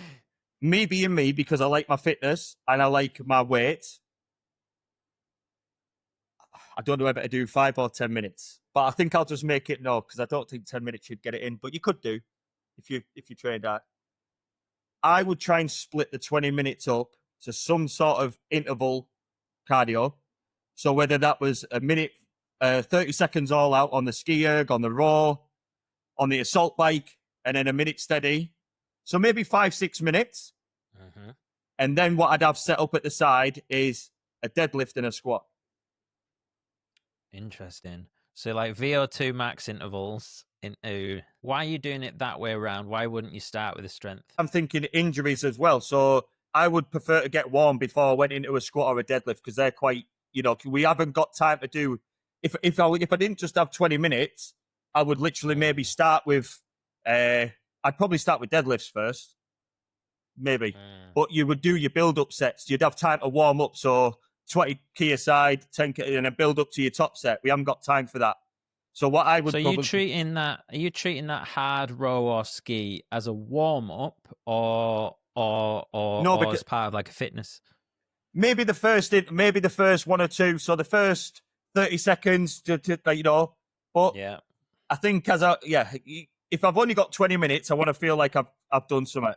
me being me, because I like my fitness and I like my weight, I don't know whether to do 5 or 10 minutes. But I think I'll just make it no, because I don't think 10 minutes should get it in. But you could do if you trained that. I would try and split the 20 minutes up to some sort of interval cardio. So whether that was a minute, 30 seconds all out on the ski erg, on the row, on the assault bike, and then a minute steady. So maybe 5-6 minutes. Mm-hmm. And then what I'd have set up at the side is a deadlift and a squat. Interesting. So like VO2 max intervals. Why are you doing it that way around? Why wouldn't you start with the strength? I'm thinking injuries as well. So I would prefer to get warm before I went into a squat or a deadlift, because they're quite, we haven't got time to do. If I didn't just have 20 minutes, I would literally maybe start with, I'd probably start with deadlifts first, maybe. But you would do your build-up sets. You'd have time to warm up. So 20 key aside, 10 key, and then build up to your top set. We haven't got time for that. So what I would. So are you treating that hard row or ski as a warm up, or as part of like a fitness? Maybe the first 1 or 2. So the first 30 seconds to But yeah, I think if I've only got 20 minutes, I want to feel like I've done something.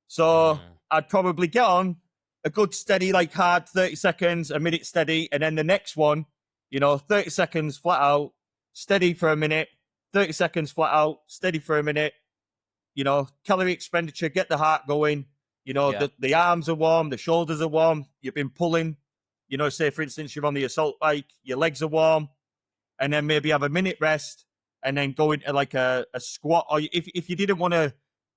So I'd probably get on a good steady, like hard 30 seconds, a minute steady, and then the next one, 30 seconds flat out, steady for a minute, 30 seconds flat out, steady for a minute, calorie expenditure, get the heart going, the arms are warm, the shoulders are warm, you've been pulling, say for instance, you're on the assault bike, your legs are warm, and then maybe have a minute rest, and then go into like a squat. Or if you didn't want to,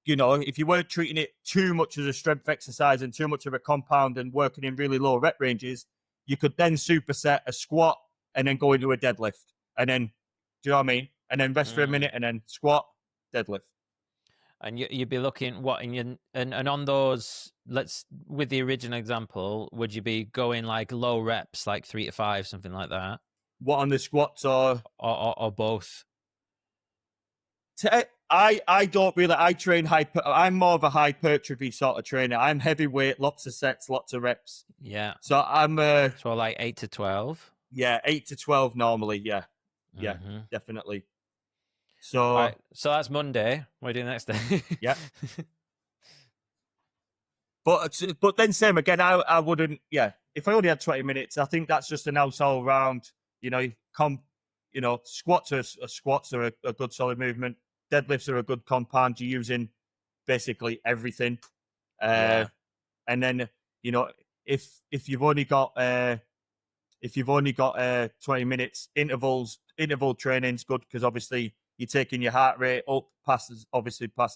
if you weren't treating it too much as a strength exercise and too much of a compound and working in really low rep ranges, you could then superset a squat and then go into a deadlift. And then, do you know what I mean? And then rest for a minute and then squat, deadlift. And you'd be looking and on those, with the original example, would you be going like low reps, like 3 to 5, something like that? What, on the squats or or both? I don't really. I train I'm more of a hypertrophy sort of trainer. I'm heavyweight, lots of sets, lots of reps. Yeah. So I'm So like 8 to 12. yeah, 8 to 12 normally. Yeah, yeah, Mm-hmm. definitely. All So right. So that's Monday. What are you doing next day? yeah, but then same again. I wouldn't. Yeah, if I only had 20 minutes, I think that's just a nice all round. You know, squats are a good solid movement. Deadlifts are a good compound. You're using basically everything. Yeah. And then if you've only got 20 minutes, interval training's good, because obviously you're taking your heart rate up past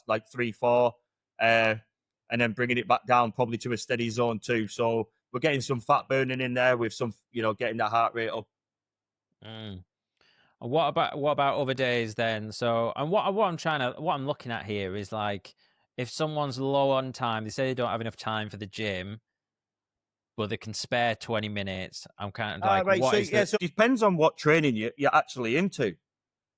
like 3-4, and then bringing it back down probably to a steady zone too. So we're getting some fat burning in there with some, getting that heart rate up. Mm. What about other days then? So, and what I'm looking at here is like, if someone's low on time, they say they don't have enough time for the gym, but they can spare 20 minutes. I'm kind of like, Right. what So is yeah, the? so it depends on what training you're actually into.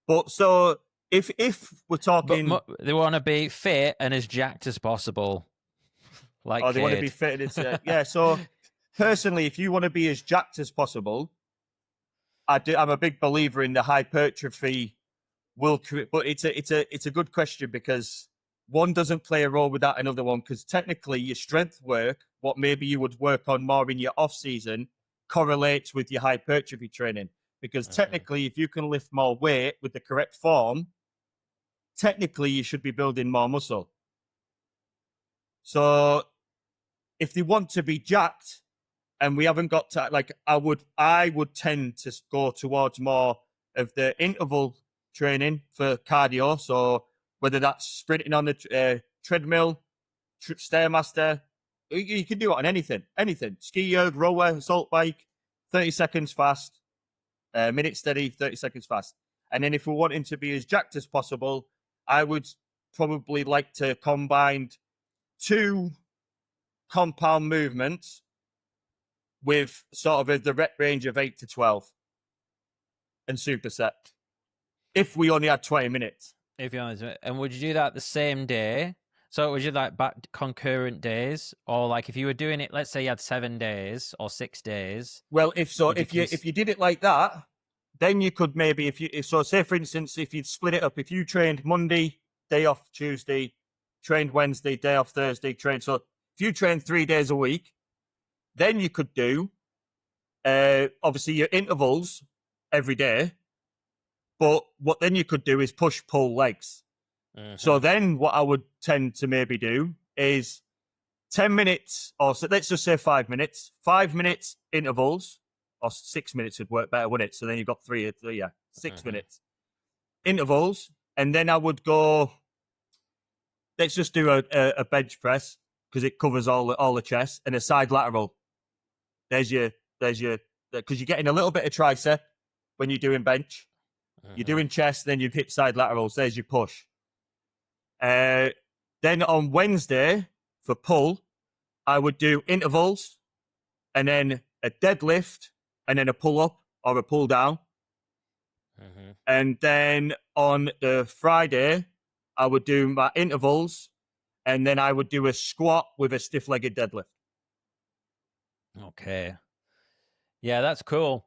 But so if we're But talking, they want to be fit and as jacked as possible, like oh, they want to be kid. fit. It's yeah. So personally, if you want to be as jacked as possible, I'm a big believer in the hypertrophy will create, but it's a good question, because one doesn't play a role without another one. Because technically, your strength work, what maybe you would work on more in your off season, correlates with your hypertrophy training. Because Mhm. technically, if you can lift more weight with the correct form, technically you should be building more muscle. So if they want to be jacked, and we haven't got to, like, I would tend to go towards more of the interval training for cardio. So whether that's sprinting on the treadmill, stairmaster, you can do it on anything, skier, rower, assault bike, 30 seconds fast, minute steady, 30 seconds fast. And then if we're wanting to be as jacked as possible, I would probably like to combine 2 compound movements with sort of the rep range of 8 to 12 and superset, if we only had 20 minutes. If you want to, and would you do that the same day? So would you like back concurrent days, or like if you were doing it, let's say you had 7 days or 6 days, Well, would you if you did it like that, then you could maybe, say for instance, if you'd split it up, if you trained Monday, day off Tuesday, trained Wednesday, day off Thursday, so if you trained 3 days a week, then you could do obviously your intervals every day. But what then you could do is push pull legs. So then what I would tend to maybe do is 10 minutes, or so let's just say 5 minutes, 5 minutes intervals, or 6 minutes would work better, wouldn't it? So then you've got 6 minutes intervals. And then I would go, let's just do a bench press, because it covers all the chest, and a side lateral. Because you're getting a little bit of tricep when you're doing bench. You're doing chest, then you hit side laterals. There's your push. Then on Wednesday for pull, I would do intervals, and then a deadlift, and then a pull up or a pull down. And then on the Friday, I would do my intervals, and then I would do a squat with a stiff legged deadlift. Okay. Yeah, that's cool.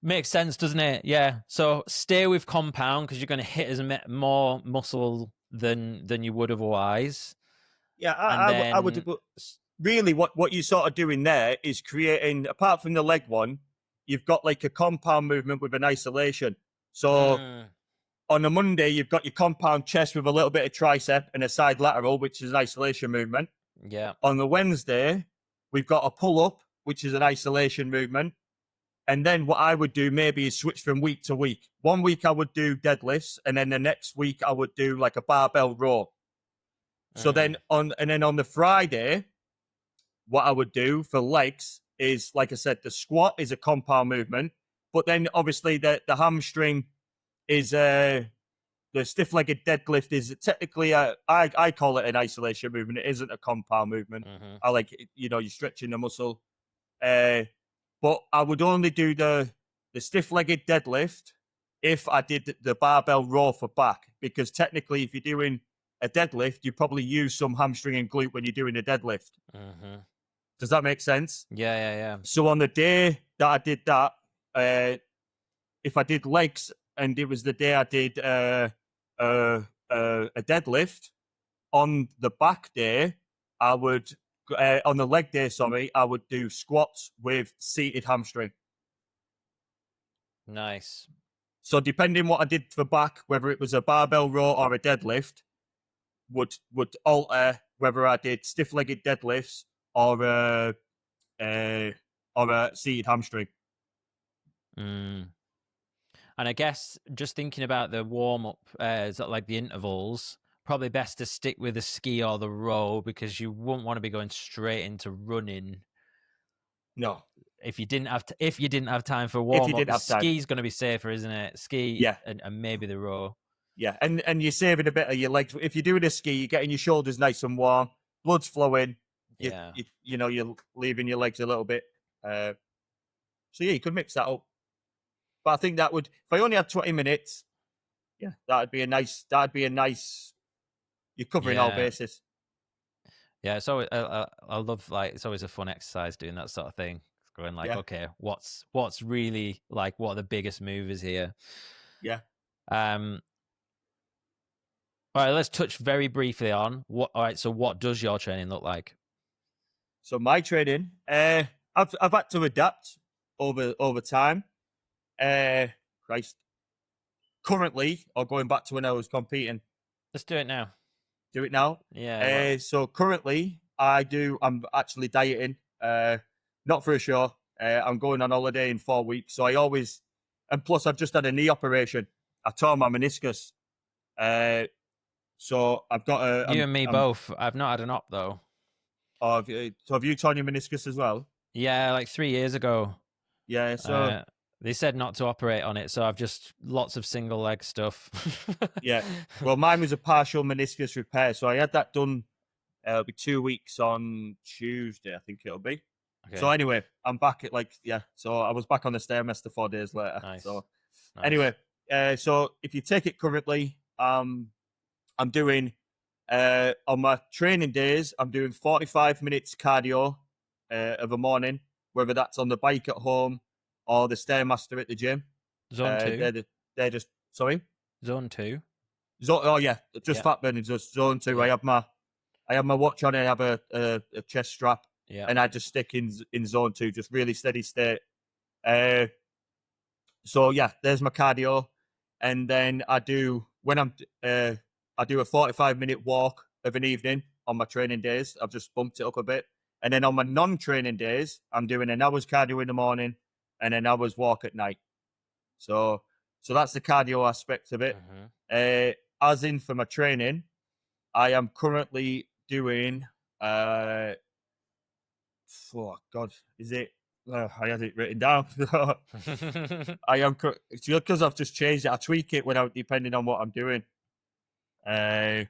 Makes sense, doesn't it? Yeah. So stay with compound, because you're going to hit as more muscle than you would otherwise. Yeah, I would. And Really, what you're sort of doing there is creating, apart from the leg one, you've got like a compound movement with an isolation. So on a Monday, you've got your compound chest with a little bit of tricep and a side lateral, which is an isolation movement. yeah. On the Wednesday, we've got a pull up, which is an isolation movement. And then what I would do maybe is switch from week to week. 1 week I would do deadlifts, and then the next week I would do like a barbell row. So then on the Friday, what I would do for legs is, like I said, the squat is a compound movement, but then obviously the hamstring is the stiff-legged deadlift is technically I call it an isolation movement. It isn't a compound movement. I like it, you're stretching the muscle. But I would only do the the stiff-legged deadlift if I did the barbell row for back, because technically if you're doing a deadlift, you probably use some hamstring and glute when you're doing a deadlift. Mm-hmm. Does that make sense? Yeah. So on the day that I did that, if I did legs and it was the day I did a deadlift, on the back day, I would, on the leg day, sorry, I would do squats with seated hamstring. Nice. So depending what I did for back, whether it was a barbell row or a deadlift, would alter whether I did stiff-legged deadlifts or a seated hamstring. Mm. And I guess just thinking about the warm up, like the intervals, probably best to stick with the ski or the row, because you wouldn't want to be going straight into running. No, If you didn't have if you didn't have time for if warm you up, didn't the have time, ski's going to be safer, isn't it? Ski, yeah, and maybe the row. yeah, and you're saving a bit of your legs. If you're doing a ski, you're getting your shoulders nice and warm, blood's flowing. Yeah. You know, you're leaving your legs a little bit. So yeah, you could mix that up. But I think that would, if I only had 20 minutes, yeah, that'd be a nice. You're covering all bases. Yeah, it's always I love, like, it's always a fun exercise doing that sort of thing. Going like, Yeah. okay, what's really, like, what are the biggest movers here? Yeah. All right, let's touch very briefly on what. All right, so what does your training look like? So my training, I've had to adapt over time. Christ. Currently, or going back to when I was competing. Let's do it now. Do it now. Yeah. So currently, I'm actually dieting. Not for a show. I'm going on holiday in 4 weeks. So I always, and plus I've just had a knee operation. I tore my meniscus. So I've got a. You and me both. I've not had an op though. So have you torn your meniscus as well? Yeah, like 3 years ago. Yeah. So they said not to operate on it, so I've just lots of single leg stuff. yeah. Well, mine was a partial meniscus repair, so I had that done. It'll be 2 weeks on Tuesday, I think it'll be. Okay. So anyway, I'm back at So I was back on the Stairmaster 4 days later. Nice. So anyway, so if you take it currently, I'm doing on my training days, I'm doing 45 minutes cardio of a morning, whether that's on the bike at home or the Stairmaster at the gym. Zone 2. They're just sorry. Zone 2. Oh yeah, just fat burning. Just zone 2. Yeah. I have my watch on. I have a chest strap, and I just stick in zone 2, just really steady state. So yeah, there's my cardio, and then I do a 45-minute walk of an evening on my training days. I've just bumped it up a bit, and then on my non-training days, I'm doing an hour's cardio in the morning and an hour's walk at night. So that's the cardio aspect of it. Mm-hmm. As in for my training, I am currently doing oh God, is it? I had it written down. I am because I've just changed it. I tweak it depending on what I'm doing. So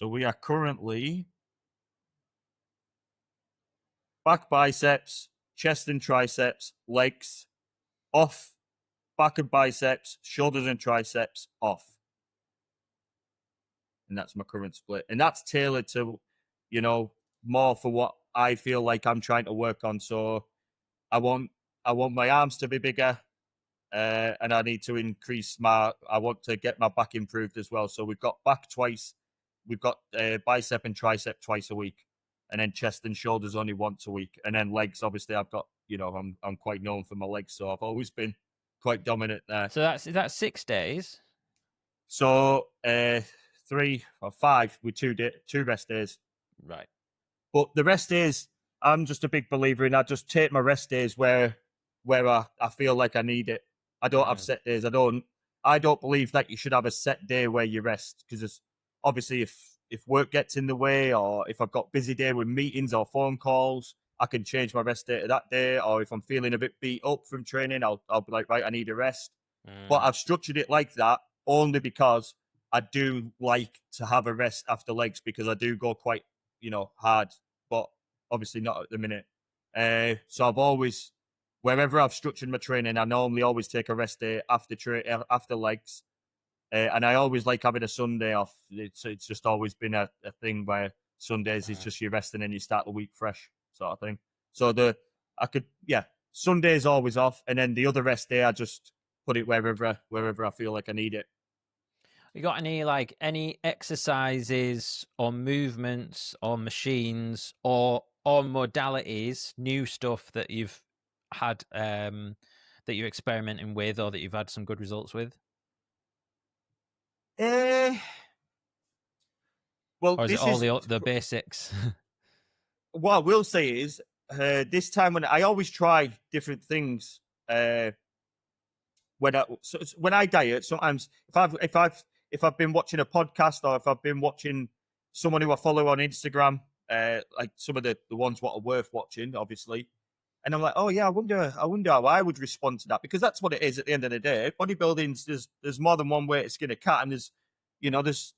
we are currently back biceps, chest and triceps, legs off, back and biceps, shoulders and triceps off. And that's my current split. And that's tailored to, more for what I feel like I'm trying to work on. So I want my arms to be bigger, and I need to increase I want to get my back improved as well. So we've got back twice, we've got bicep and tricep twice a week, and then chest and shoulders only once a week, and then legs. Obviously, I've got I'm quite known for my legs, so I've always been quite dominant there. So is that 6 days? So 3 or 5 with 2 rest days. Right. But the rest days, I'm just a big believer in. I just take my rest days where I feel like I need it. I don't have set days. I don't believe that you should have a set day where you rest, because obviously if work gets in the way, or if I've got busy day with meetings or phone calls, I can change my rest day to that day. Or if I'm feeling a bit beat up from training, I'll be like, right, I need a rest. But I've structured it like that only because I do like to have a rest after legs, because I do go quite hard, but obviously not at the minute. So I've always, wherever I've structured my training, I normally always take a rest day after legs. And I always like having a Sunday off. It's just always been a thing where Sundays is just you rest and then you start the week fresh, sort of thing. So Sunday's always off, and then the other rest day I just put it wherever I feel like I need it. You got any exercises or movements or machines or modalities, new stuff that you've had that you're experimenting with or that you've had some good results with? Well, Or is it this all is the basics? what I will say is this time when I always try different things. When I diet, sometimes if I've been watching a podcast or if I've been watching someone who I follow on Instagram, like some of the ones what are worth watching, obviously, and I'm like, oh yeah, I wonder how I would respond to that, because that's what it is at the end of the day. Bodybuilding, there's more than one way to skin a cat, and there's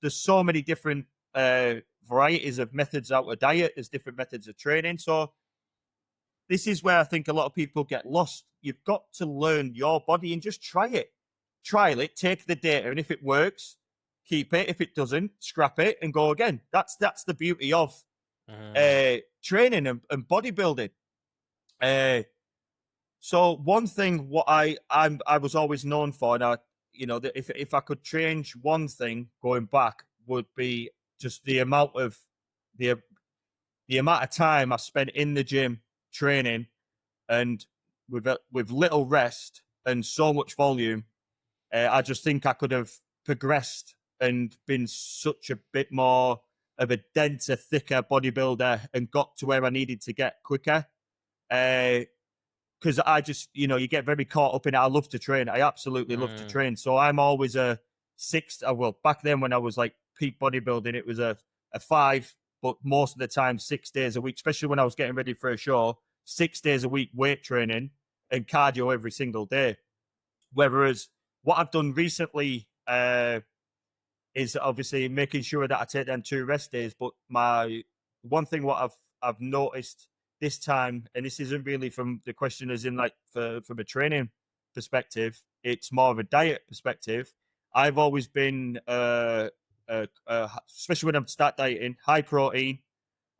so many different varieties of methods out of diet. There's different methods of training, so this is where I think a lot of people get lost. You've got to learn your body and just try it. Trial it, take the data, and if it works, keep it. If it doesn't, scrap it and go again. That's the beauty of training and bodybuilding. So one thing what I was always known for, and that if I could change one thing going back, would be just the amount of time I spent in the gym training, and with little rest and so much volume. I just think I could have progressed and been such a bit more of a denser, thicker bodybuilder and got to where I needed to get quicker. Because I just, you get very caught up in it. I love to train. I absolutely love to train. So I'm always a 6. Well, back then when I was like peak bodybuilding, it was a 5, but most of the time 6 days a week, especially when I was getting ready for a show, 6 days a week weight training and cardio every single day. Whereas what I've done recently is obviously making sure that I take them 2 rest days. But my one thing what I've noticed this time, and this isn't really from the question as in like from a training perspective, it's more of a diet perspective. I've always been, especially when I start dieting, high protein.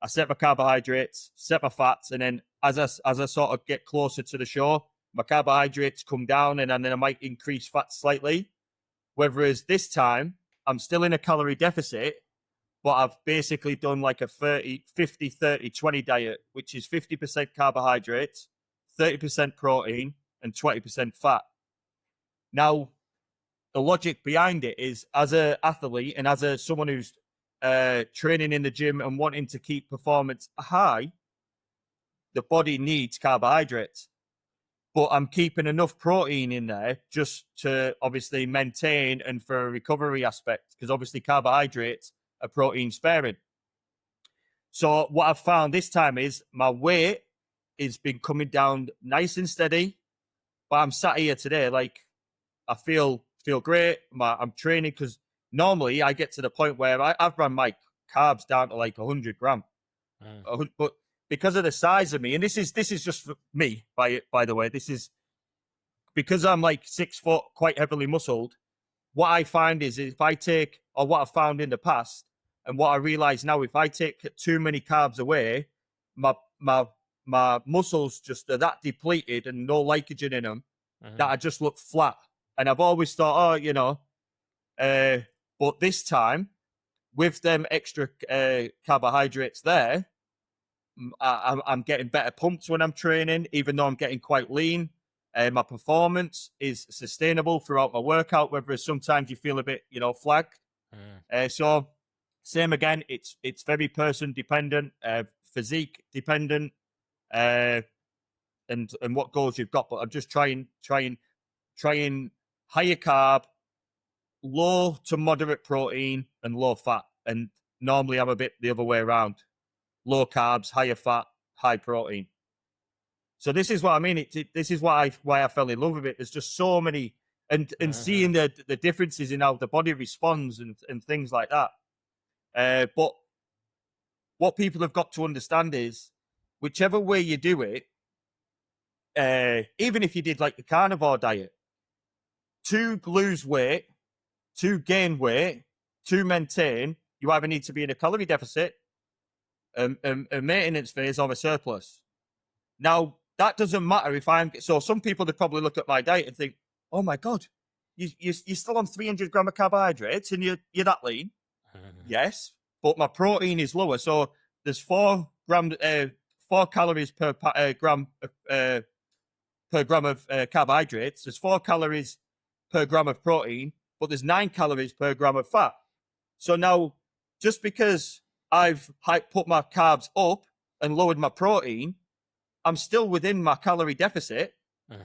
I set my carbohydrates, set my fats, and then as I sort of get closer to the show, my carbohydrates come down, and then I might increase fat slightly. Whereas this time, I'm still in a calorie deficit, but I've basically done like a 50, 30, 20 diet, which is 50% carbohydrates, 30% protein, and 20% fat. Now, the logic behind it is, as an athlete and as someone who's training in the gym and wanting to keep performance high, the body needs carbohydrates. But I'm keeping enough protein in there just to obviously maintain and for a recovery aspect, because obviously carbohydrates are protein sparing. So what I've found this time is my weight has been coming down nice and steady, but I'm sat here today like I feel great. I'm training, because normally I get to the point where I've run my carbs down to like 100 gram. But because of the size of me, and this is just for me, by the way, this is because I'm like 6 foot, quite heavily muscled. What I find is if I take, or what I've found in the past, and what I realize now, if I take too many carbs away, my muscles just are that depleted and no glycogen in them that I just look flat. And I've always thought, but this time with them extra carbohydrates there, I'm getting better pumps when I'm training, even though I'm getting quite lean. My performance is sustainable throughout my workout, whereas sometimes you feel a bit, flagged. So same again, it's very person dependent, physique dependent, and what goals you've got. But I'm just trying higher carb, low to moderate protein, and low fat. And normally I'm a bit the other way around. Low carbs, higher fat, high protein. So this is what I mean. This is why I fell in love with it. There's just so many, and seeing the differences in how the body responds and things like that. But what people have got to understand is, whichever way you do it, even if you did like the carnivore diet, to lose weight, to gain weight, to maintain, you either need to be in a calorie deficit, a maintenance phase, or a surplus. Now, that doesn't matter if I'm... So some people, they probably look at my diet and think, oh my God, you're still on 300 gram of carbohydrates and you're that lean? Yes, but my protein is lower. So there's 4 calories per gram of carbohydrates. There's 4 calories per gram of protein, but there's 9 calories per gram of fat. So now, just because I've put my carbs up and lowered my protein, I'm still within my calorie deficit.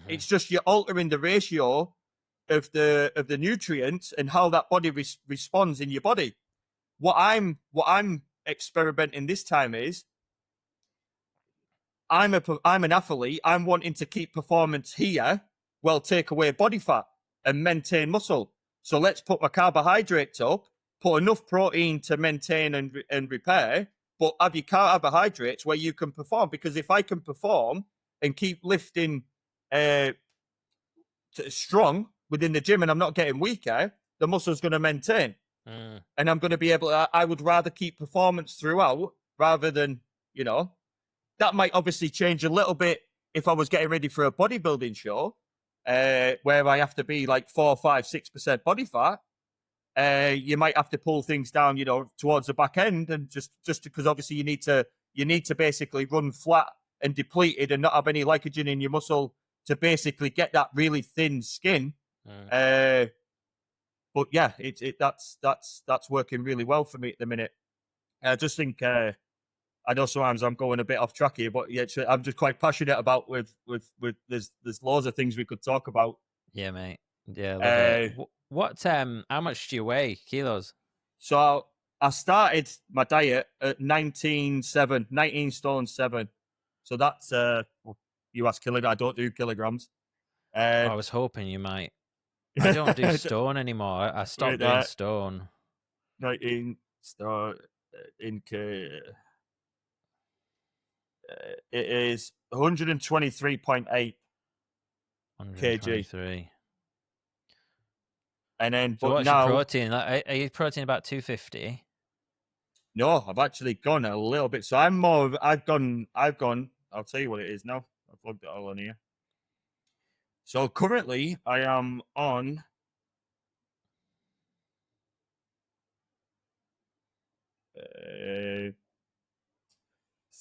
It's just you're altering the ratio of the nutrients and how that body responds in your body. What I'm experimenting this time is I'm an athlete. I'm wanting to keep performance here, well, take away body fat and maintain muscle. So let's put my carbohydrates up, put enough protein to maintain and repair, but have your carbohydrates where you can perform. Because if I can perform and keep lifting strong within the gym and I'm not getting weaker, the muscle's going to maintain. And I'm going to be able to, I would rather keep performance throughout rather than, that might obviously change a little bit if I was getting ready for a bodybuilding show, where I have to be like 4, 5, 6% body fat. You might have to pull things down, towards the back end, and just because obviously you need to basically run flat and depleted and not have any glycogen in your muscle to basically get that really thin skin. But yeah, that's working really well for me at the minute. I just think I know sometimes I'm going a bit off track here, but yeah, I'm just quite passionate about with there's loads of things we could talk about. Yeah, mate. Yeah, love it. What how much do you weigh, kilos? So I started my diet at 19 stone 7. So that's you ask kilograms. I don't do kilograms. I was hoping you might. I don't do stone anymore. I stopped doing stone. 19 stone in it is 123.8 kg. And then, so but what's now, your protein? Are you protein about 250? No, I've actually gone a little bit. So I'm more of, I've gone, I'll tell you what it is now. I've logged it all on here. So currently I am on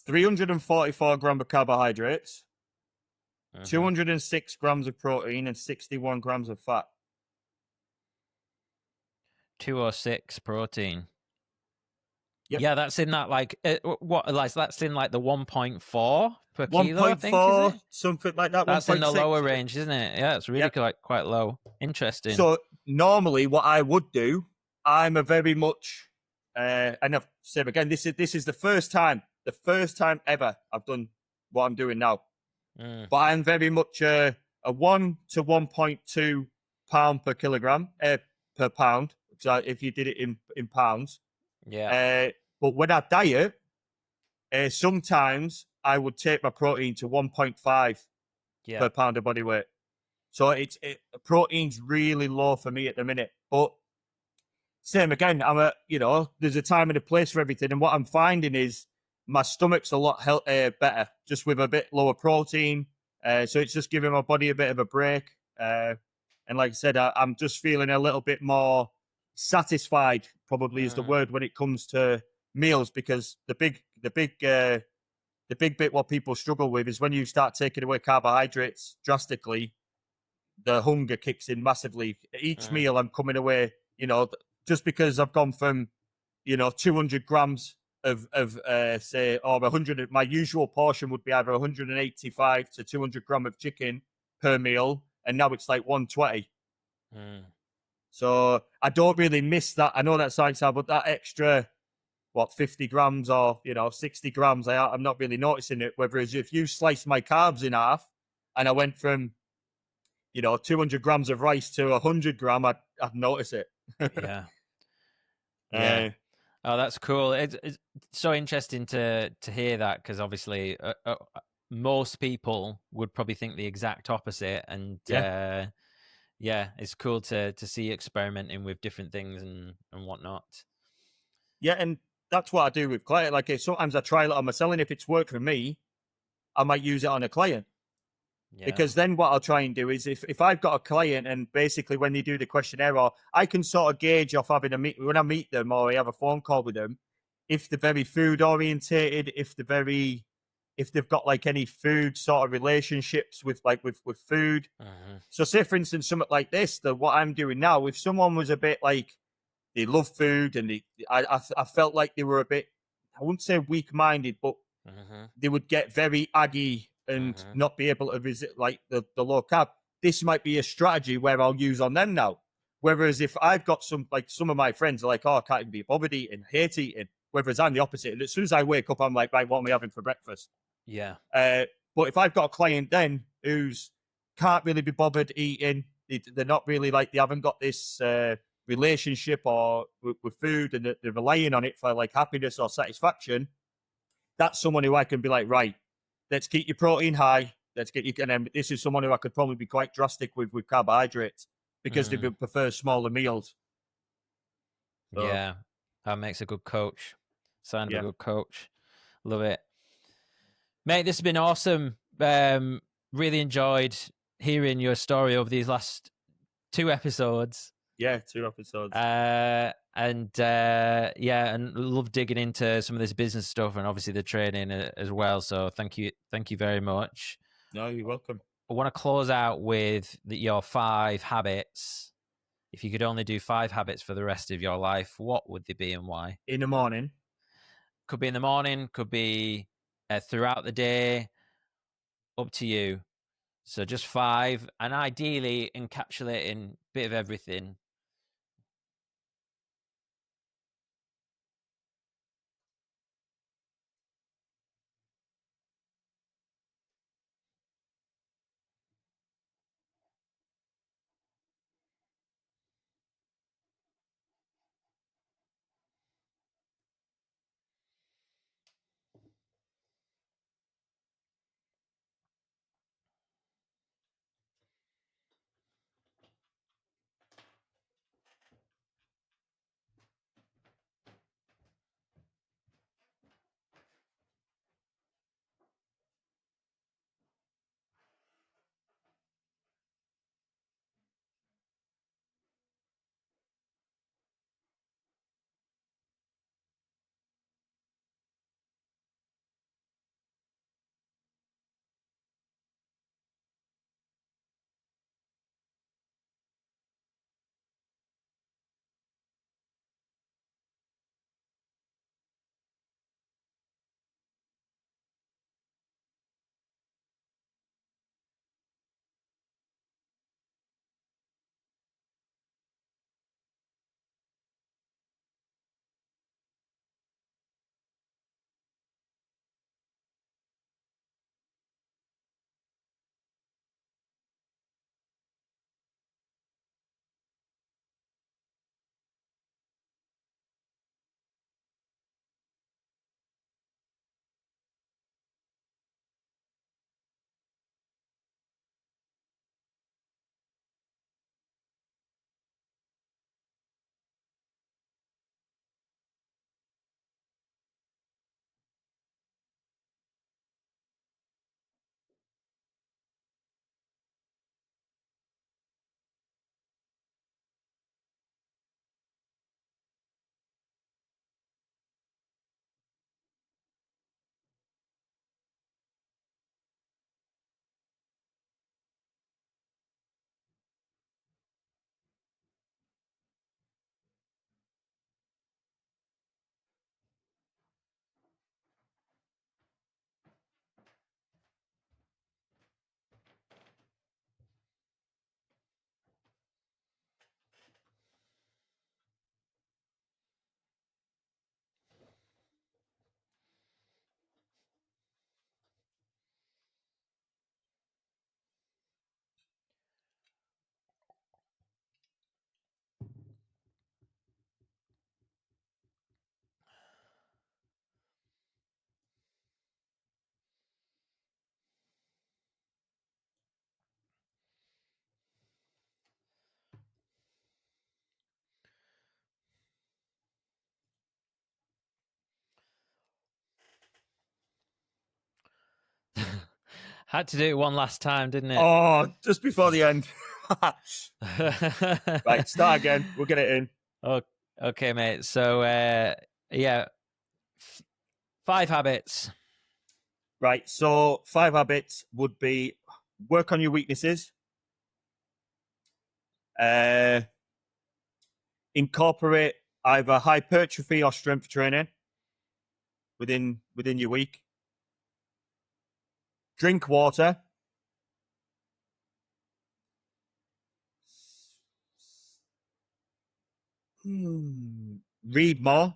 344 grams of carbohydrates, 206 grams of protein, and 61 grams of fat. 206 protein. Yep. Yeah, that's in that that's in like the 1.4 per kilo, I think, 1.4, is it? something like that. That's 1.6. in the lower range, isn't it? Yeah, it's really quite low. Interesting. So normally what I would do, I'm a very much, and I've said again, this is the first time ever I've done what I'm doing now. But I'm very much a 1 to 1.2 pound per kilogram, per pound. So if you did it in pounds. Yeah. But when I diet, sometimes I would take my protein to 1.5 per pound of body weight. So protein's really low for me at the minute. But same again, there's a time and a place for everything. And what I'm finding is my stomach's a lot better, just with a bit lower protein. So it's just giving my body a bit of a break. And like I said, I'm just feeling a little bit more satisfied, probably is the word, when it comes to meals, because the big bit what people struggle with is when you start taking away carbohydrates drastically, the hunger kicks in massively. Each meal I'm coming away, just because I've gone from 200 grams of say, or 100, my usual portion would be either 185 to 200 gram of chicken per meal, and now it's like 120. So I don't really miss that. I know that sounds hard, but that extra, 50 grams or, 60 grams, I'm not really noticing it. Whereas if you slice my carbs in half and I went from, 200 grams of rice to 100 gram, I'd notice it. Yeah. Yeah. Oh, that's cool. It's so interesting to hear that, because obviously most people would probably think the exact opposite. And Yeah. yeah, it's cool to see you experimenting with different things and whatnot. Yeah, and that's what I do with client. Like, sometimes I try it on myself, and if it's worked for me, I might use it on a client. Yeah. Because then what I'll try and do is if I've got a client and basically when they do the questionnaire, or I can sort of gauge off having a meet when I meet them or I have a phone call with them, if they're very food orientated, if they've got like any food sort of relationships with with food. Mm-hmm. So say for instance something like this, that what I'm doing now, if someone was a bit like they love food and I felt like they were a bit, I wouldn't say weak minded, but Mm-hmm. they would get very aggy and Mm-hmm. not be able to visit like the low carb. This might be a strategy where I'll use on them now. Whereas if I've got some of my friends are like, oh, I can't even be bothered eating, hate eating. Whereas I'm the opposite. And as soon as I wake up, I'm like, right, what am I having for breakfast? Yeah. But if I've got a client then who's can't really be bothered eating, they're not really like, they haven't got this relationship or with food, and they're relying on it for like happiness or satisfaction, that's someone who I can be like, right, let's keep your protein high. Let's get you. And then this is someone who I could probably be quite drastic with carbohydrates because they Mm. prefer smaller meals. So Yeah. That makes a good coach. Sign of a yeah, good coach. Love it. Mate, this has been awesome. Really enjoyed hearing your story over these last 2 episodes. yeah, 2 episodes. Yeah, and love digging into some of this business stuff and obviously the training as well. So thank you very much. No, you're welcome. I want to close out with your 5 habits. If you could only do 5 habits for the rest of your life, what would they be and why? In the morning, Could be in the morning, could be throughout the day, up to you. So just 5, and ideally encapsulating a bit of everything. Had to do it one last time, didn't it? Oh, just before the end. Right, start again. We'll get it in. Okay, mate. So, yeah, 5 habits. Right, so 5 habits would be work on your weaknesses, incorporate either hypertrophy or strength training within your week, drink water, read more,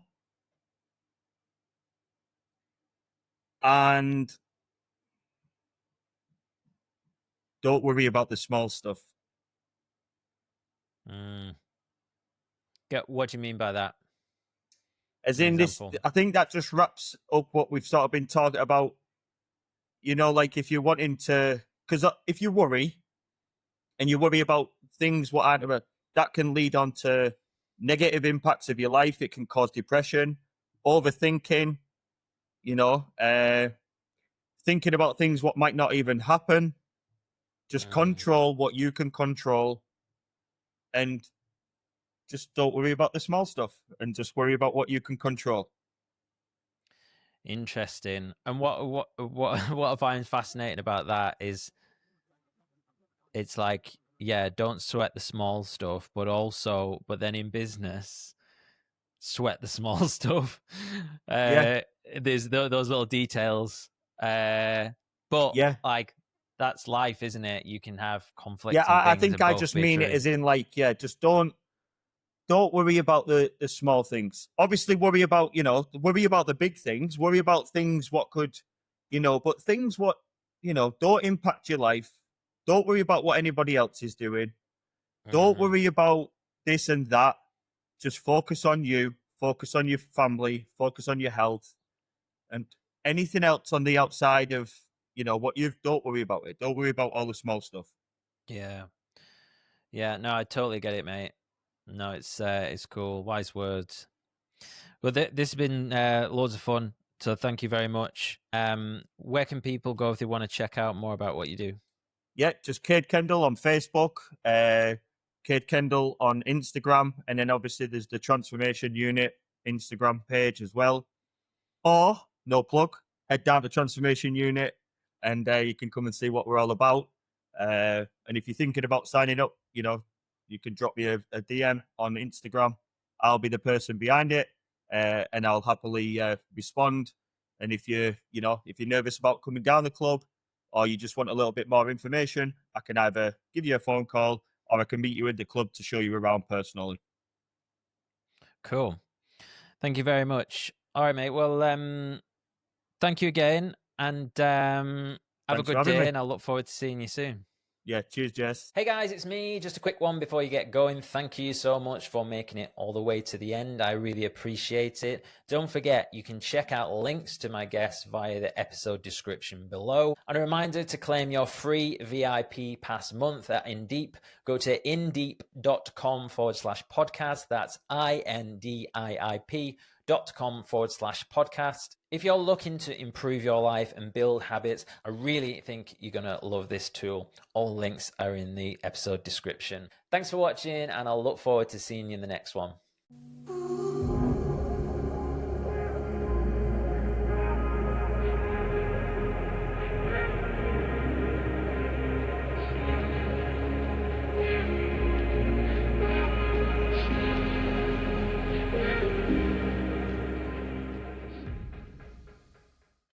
and don't worry about the small stuff. What do you mean by that? As in this, I think that just wraps up what we've sort of been talking about. You know, like if you're wanting to, because if you worry and you worry about things what aren't, that can lead on to negative impacts of your life. It can cause depression, overthinking, you know, thinking about things what might not even happen. Just control what you can control, and just don't worry about the small stuff, and just worry about what you can control. Interesting. And what I find fascinating about that is it's like, yeah, don't sweat the small stuff, but then in business, sweat the small stuff. Yeah. There's those little details. But Yeah. like, that's life, isn't it? You can have conflicting Yeah, I things. think and I both just be mean true. it as in like, yeah, just don't worry about the small things. Obviously, worry about the big things. Worry about things what could, but things what don't impact your life. Don't worry about what anybody else is doing. Don't worry about this and that. Just focus on you. Focus on your family. Focus on your health, and anything else on the outside of what you've. Don't worry about it. Don't worry about all the small stuff. Yeah. No, I totally get it, mate. No, it's cool. Wise words. Well, this has been loads of fun. So thank you very much. Where can people go if they want to check out more about what you do? Yeah, just Kade Kendall on Facebook, Kade Kendall on Instagram, and then obviously there's the Transformation Unit Instagram page as well. Or, no plug, head down to Transformation Unit and you can come and see what we're all about. And if you're thinking about signing up, you can drop me a DM on Instagram. I'll be the person behind it, and I'll happily respond. And if you're nervous about coming down the club, or you just want a little bit more information, I can either give you a phone call or I can meet you in the club to show you around personally. Cool. Thank you very much. All right, mate. Well, thank you again, and have a Thanks for good having day, me. and I'll look forward to seeing you soon. Yeah, cheers, Jess. Hey guys, it's me. Just a quick one before you get going. Thank you so much for making it all the way to the end. I really appreciate it. Don't forget, you can check out links to my guests via the episode description below. And a reminder to claim your free VIP pass month at Indiip. Go to indiip.com/podcast. That's indiip.com/podcast. If you're looking to improve your life and build habits, I really think you're going to love this tool. All links are in the episode description. Thanks for watching, and I'll look forward to seeing you in the next one.